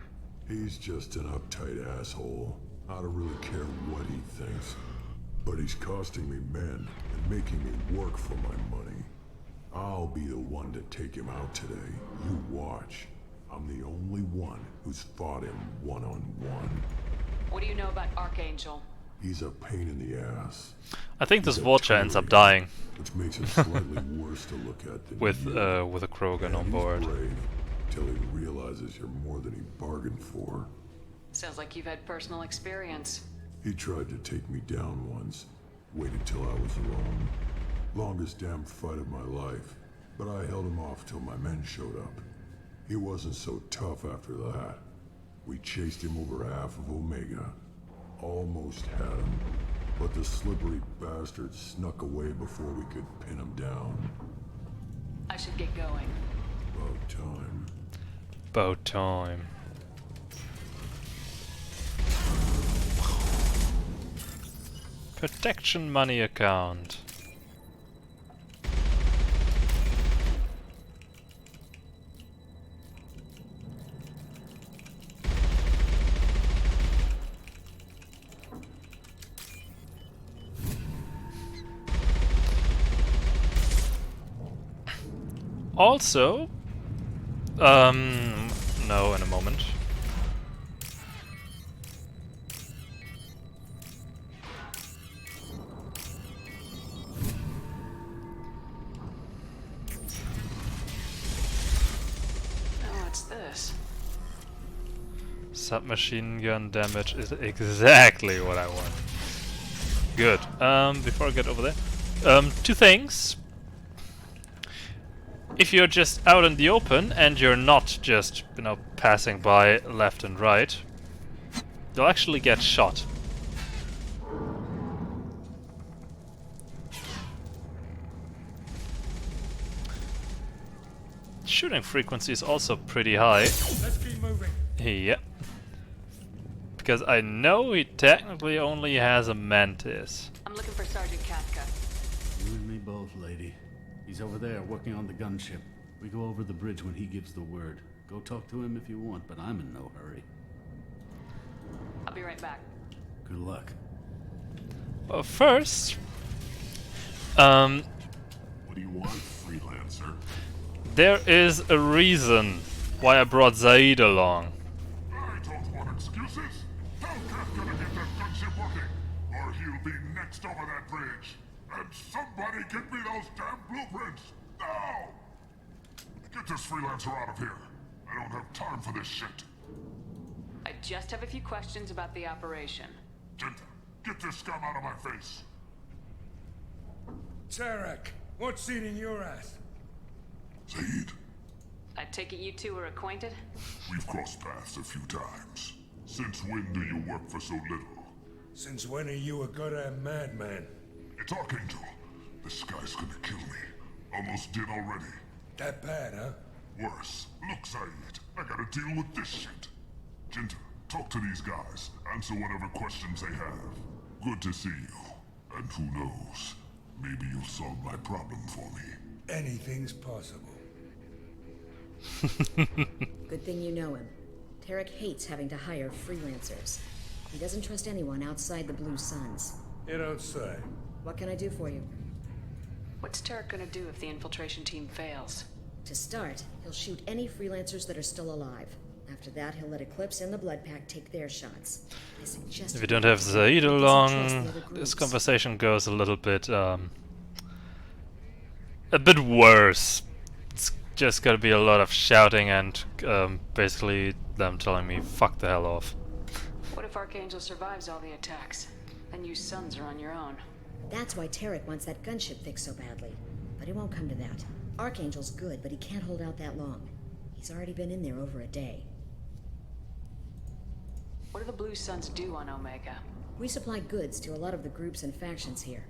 He's just an uptight asshole. I don't really care what he thinks. But he's costing me men and making me work for my money. I'll be the one to take him out today. You watch. I'm the only one who's fought him one-on-one. What do you know about Archangel? He's a pain in the ass. I think this Vulture ends up dying. Which makes him slightly worse to look at than with a Krogan on board. He's brave till he realizes you're more than he bargained for. Sounds like you've had personal experience. He tried to take me down once. Waited till I was alone. Longest damn fight of my life. But I held him off till my men showed up. He wasn't so tough after that. We chased him over half of Omega. Almost had him. But the slippery bastard snuck away before we could pin him down. I should get going. About time. About time. Protection money account. Also, no, in a moment. What's this? Submachine gun damage is exactly what I want. Good. Before I get over there, two things. If you're just out in the open and you're not just, you know, passing by left and right, you'll actually get shot. Shooting frequency is also pretty high. Let's keep moving. Yeah. Because I know he technically only has a mantis. I'm looking for Sergeant Katka. You and me both, lady. He's over there working on the gunship. We go over the bridge when he gives the word. Go talk to him if you want, but I'm in no hurry. I'll be right back. Good luck. Well, first, what do you want, freelancer? there is a reason why I brought Zaid along. I don't want excuses. Tell Kafka to get that gunship working, or he'll be next over that bridge. And somebody get me those damn blueprints! Now! Get this freelancer out of here. I don't have time for this shit. I just have a few questions about the operation. Jinta, get this scum out of my face. Tarek, what's eating your ass? Zaid, I take it you two are acquainted? we've crossed paths a few times. Since when do you work for so little? Since when are you a goddamn madman? It's Archangel. This guy's gonna kill me. Almost did already. That bad, huh? Worse. Look, Saeed, I gotta deal with this shit. Jinta, talk to these guys. Answer whatever questions they have. Good to see you. And who knows, maybe you'll solve my problem for me. Anything's possible. Good thing you know him. Tarek hates having to hire freelancers. He doesn't trust anyone outside the Blue Suns. You don't say. What can I do for you? What's Tarek gonna do if the infiltration team fails? To start, he'll shoot any freelancers that are still alive. After that, he'll let Eclipse and the Blood Pack take their shots. I suggest If you don't have Zaid along, this conversation goes a little bit, a bit worse. It's just gonna be a lot of shouting and basically them telling me, fuck the hell off. What if Archangel survives all the attacks? Then you Sons are on your own. That's why Tarek wants that gunship fixed so badly. But it won't come to that. Archangel's good, but he can't hold out that long. He's already been in there over a day. What do the Blue Suns do on Omega? We supply goods to a lot of the groups and factions here.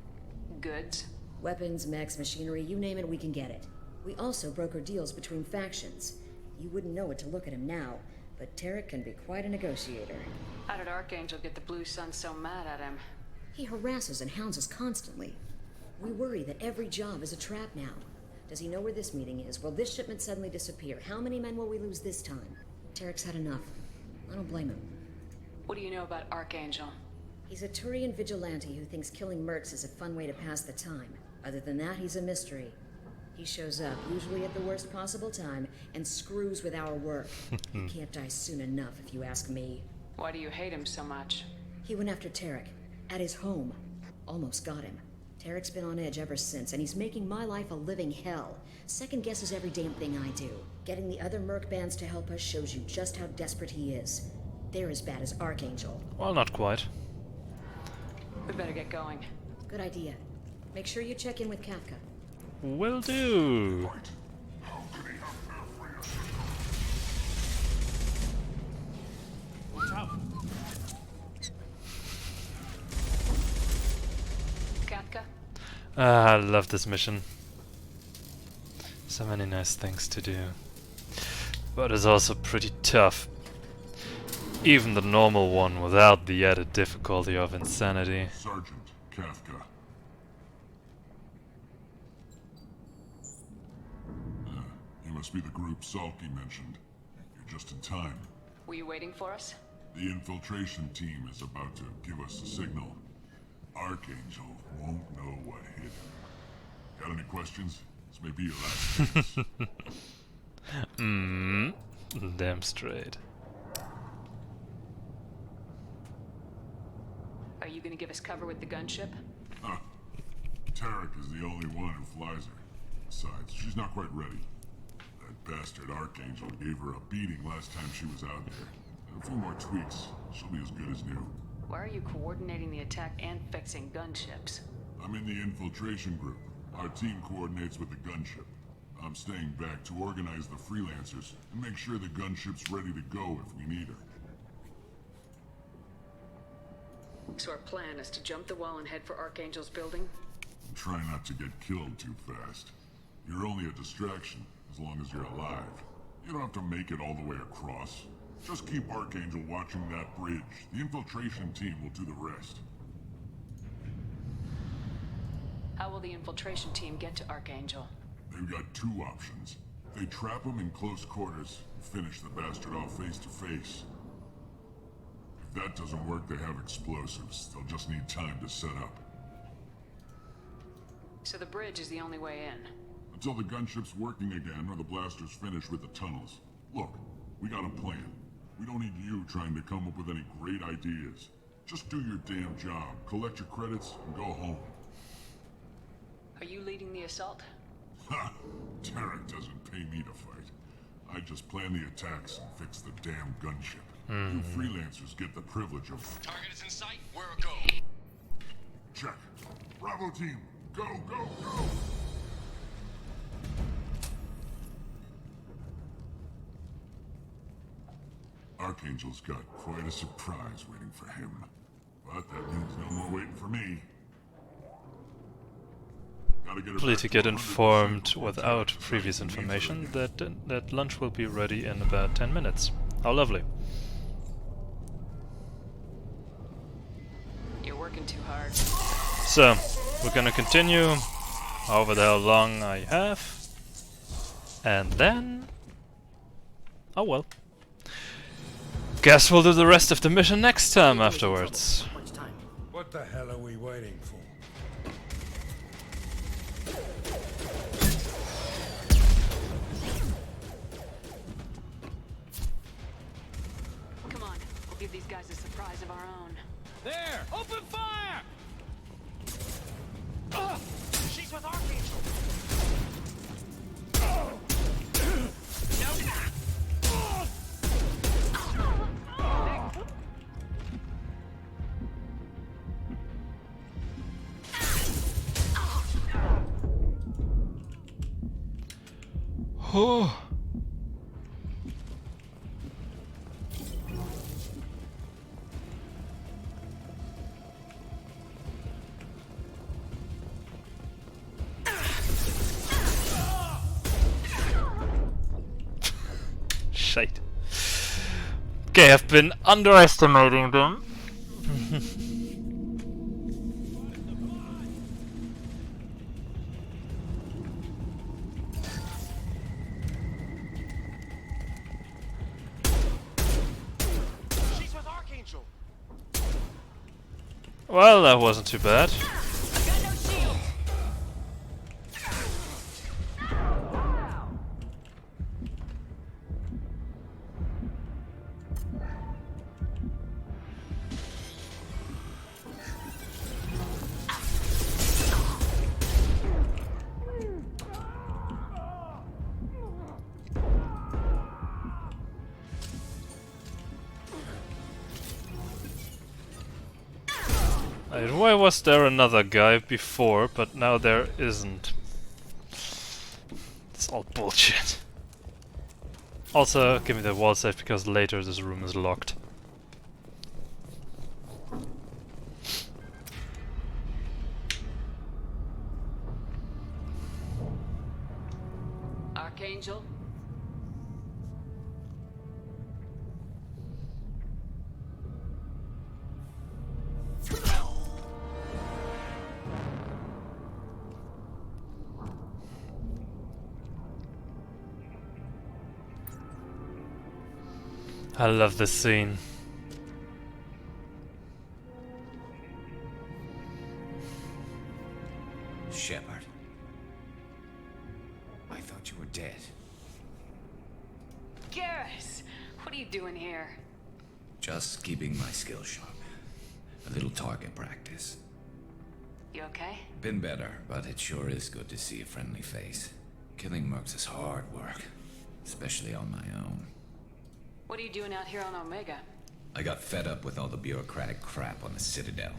Goods? Weapons, mechs, machinery, you name it, we can get it. We also broker deals between factions. You wouldn't know it to look at him now, but Tarek can be quite a negotiator. How did Archangel get the Blue Suns so mad at him? He harasses and hounds us constantly. We worry that every job is a trap now. Does he know where this meeting is? Will this shipment suddenly disappear? How many men will we lose this time? Tarek's had enough. I don't blame him. What do you know about Archangel? He's a Turian vigilante who thinks killing mercs is a fun way to pass the time. Other than that, he's a mystery. He shows up, usually at the worst possible time, and screws with our work. He can't die soon enough, if you ask me. Why do you hate him so much? He went after Tarek, at his home. Almost got him. Tarek's been on edge ever since, and he's making my life a living hell. Second guesses every damn thing I do. Getting the other merc bands to help us shows you just how desperate he is. They're as bad as Archangel. Well, not quite. We better get going. Good idea. Make sure you check in with Kafka. Will do. Watch out. Kafka? I love this mission. So many nice things to do. But it's also pretty tough. Even the normal one without the added difficulty of insanity. Sergeant Kafka. You must be the group Salky mentioned. You're just in time. Were you waiting for us? The infiltration team is about to give us a signal. Archangel won't know what hit him. Got any questions? This may be your last chance. Damn straight. Are you gonna give us cover with the gunship? Huh. Tarek is the only one who flies her. Besides, she's not quite ready. That bastard Archangel gave her a beating last time she was out there. A few more tweaks, she'll be as good as new. Why are you coordinating the attack and fixing gunships? I'm in the infiltration group. Our team coordinates with the gunship. I'm staying back to organize the freelancers and make sure the gunship's ready to go if we need her. So our plan is to jump the wall and head for Archangel's building? And try not to get killed too fast. You're only a distraction as long as you're alive. You don't have to make it all the way across. Just keep Archangel watching that bridge. The infiltration team will do the rest. How will the infiltration team get to Archangel? They've got two options. They trap him in close quarters and finish the bastard off face to face. If that doesn't work, they have explosives. They'll just need time to set up. So the bridge is the only way in? Until the gunship's working again or the blasters finish with the tunnels. Look, we got a plan. We don't need you trying to come up with any great ideas. Just do your damn job, collect your credits, and go home. Are you leading the assault? Ha! Tarek doesn't pay me to fight. I just plan the attacks and fix the damn gunship. You freelancers get the privilege of... Target is in sight. We're a go. Check. Bravo team, go, go, go! Archangel's got quite a surprise waiting for him. But that means no more waiting for me. Ability to get informed without previous information that lunch will be ready in about 10 minutes. How lovely. You're working too hard. So, we're gonna continue however the hell long I have. And then... oh well. Guess we'll do the rest of the mission next time afterwards. What the hell are we waiting for? Come on, we'll give these guys a surprise of our own. There! Open fire! She's with Archangel! Oh. Shite. Okay, I've been underestimating them. She's with Archangel! Well, that wasn't too bad. Why was there another guy before, but now there isn't? It's all bullshit. Also, give me the wall safe because later this room is locked. Archangel? I love this scene. Shepard. I thought you were dead. Garrus! What are you doing here? Just keeping my skills sharp. A little target practice. You okay? Been better, but it sure is good to see a friendly face. Killing mercs is hard work, especially on my own. What are you doing out here on Omega? I got fed up with all the bureaucratic crap on the Citadel.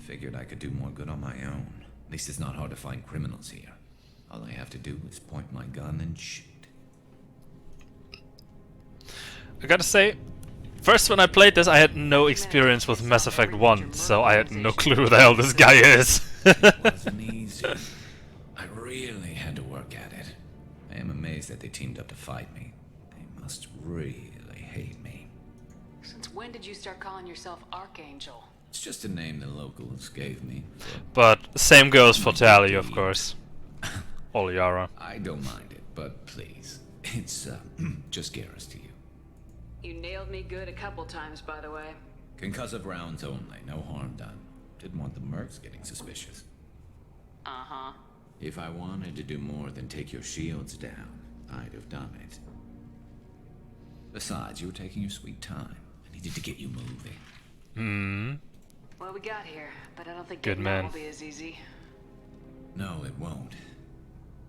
Figured I could do more good on my own. At least it's not hard to find criminals here. All I have to do is point my gun and shoot. I gotta say, first when I played this I had no experience with Mass Effect 1, so I had no clue who the hell this guy is. It wasn't easy. I really had to work at it. I am amazed that they teamed up to fight me. They must really hate me. Since when did you start calling yourself Archangel? It's just a name the locals gave me. But same goes for Tali, of course. Oliara. I don't mind it, but please, it's just Garrus to you. You nailed me good a couple times, by the way. Concussive rounds only, no harm done. Didn't want the mercs getting suspicious. Uh-huh. If I wanted to do more than take your shields down, I'd have done it. Besides, you were taking your sweet time. I needed to get you moving. Hmm. Well, we got here, but I don't think Good getting man. out will be as easy. No, it won't.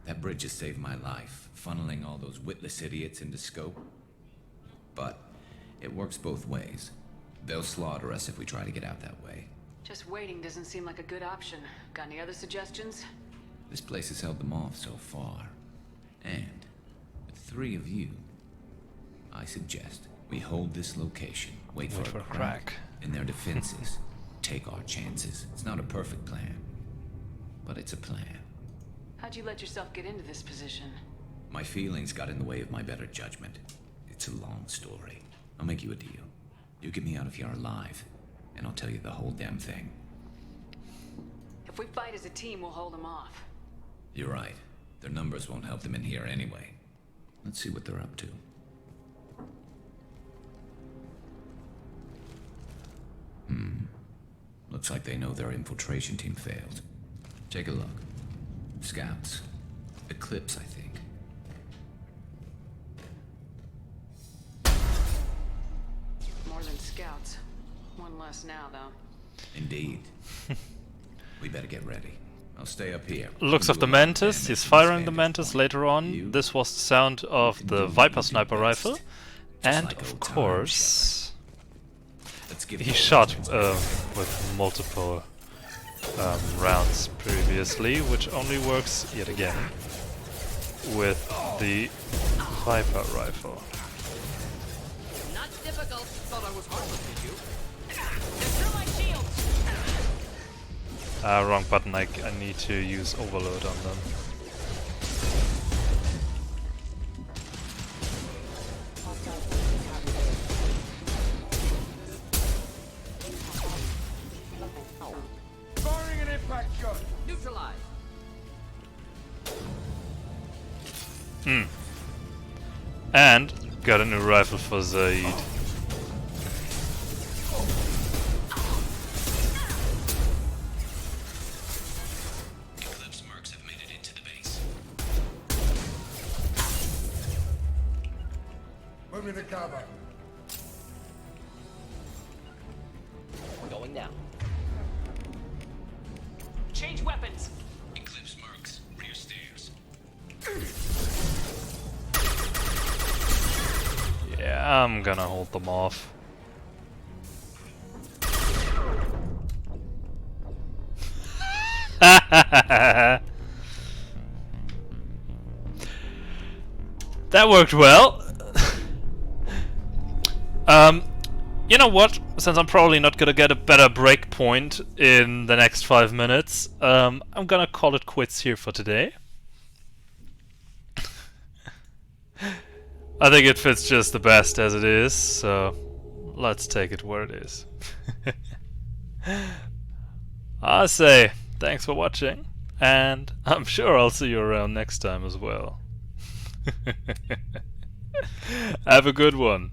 That bridge has saved my life, funneling all those witless idiots into scope. But it works both ways. They'll slaughter us if we try to get out that way. Just waiting doesn't seem like a good option. Got any other suggestions? This place has held them off so far. And with 3 of you, I suggest we hold this location, wait for a crack in their defenses, take our chances. It's not a perfect plan, but it's a plan. How'd you let yourself get into this position? My feelings got in the way of my better judgment. It's a long story. I'll make you a deal. You get me out of here alive, and I'll tell you the whole damn thing. If we fight as a team, we'll hold them off. You're right. Their numbers won't help them in here anyway. Let's see what they're up to. Looks like they know their infiltration team failed. Take a look. Scouts. Eclipse, I think. More than scouts. One less now, though. Indeed. We better get ready. I'll stay up here. Looks of the Mantis. He's firing the Mantis later on. This was the sound of the Viper sniper rifle. And of course, he shot with multiple rounds previously, which only works yet again with the Viper rifle. Not difficult. Thought I was harmless, did you? Destroy my shields! Wrong button. I need to use overload on them. Firing an impact shot. Neutralize. And got a new rifle for Zaid. Eclipse mercs have made it into the base. Move me to cover. Going down. Change weapons. Eclipse mercs, rear stairs. Yeah, I'm gonna hold them off. That worked well. You know what? Since I'm probably not gonna get a better break point in the next 5 minutes, I'm gonna call it quits here for today. I think it fits just the best as it is, so let's take it where it is. I say thanks for watching, and I'm sure I'll see you around next time as well. Have a good one.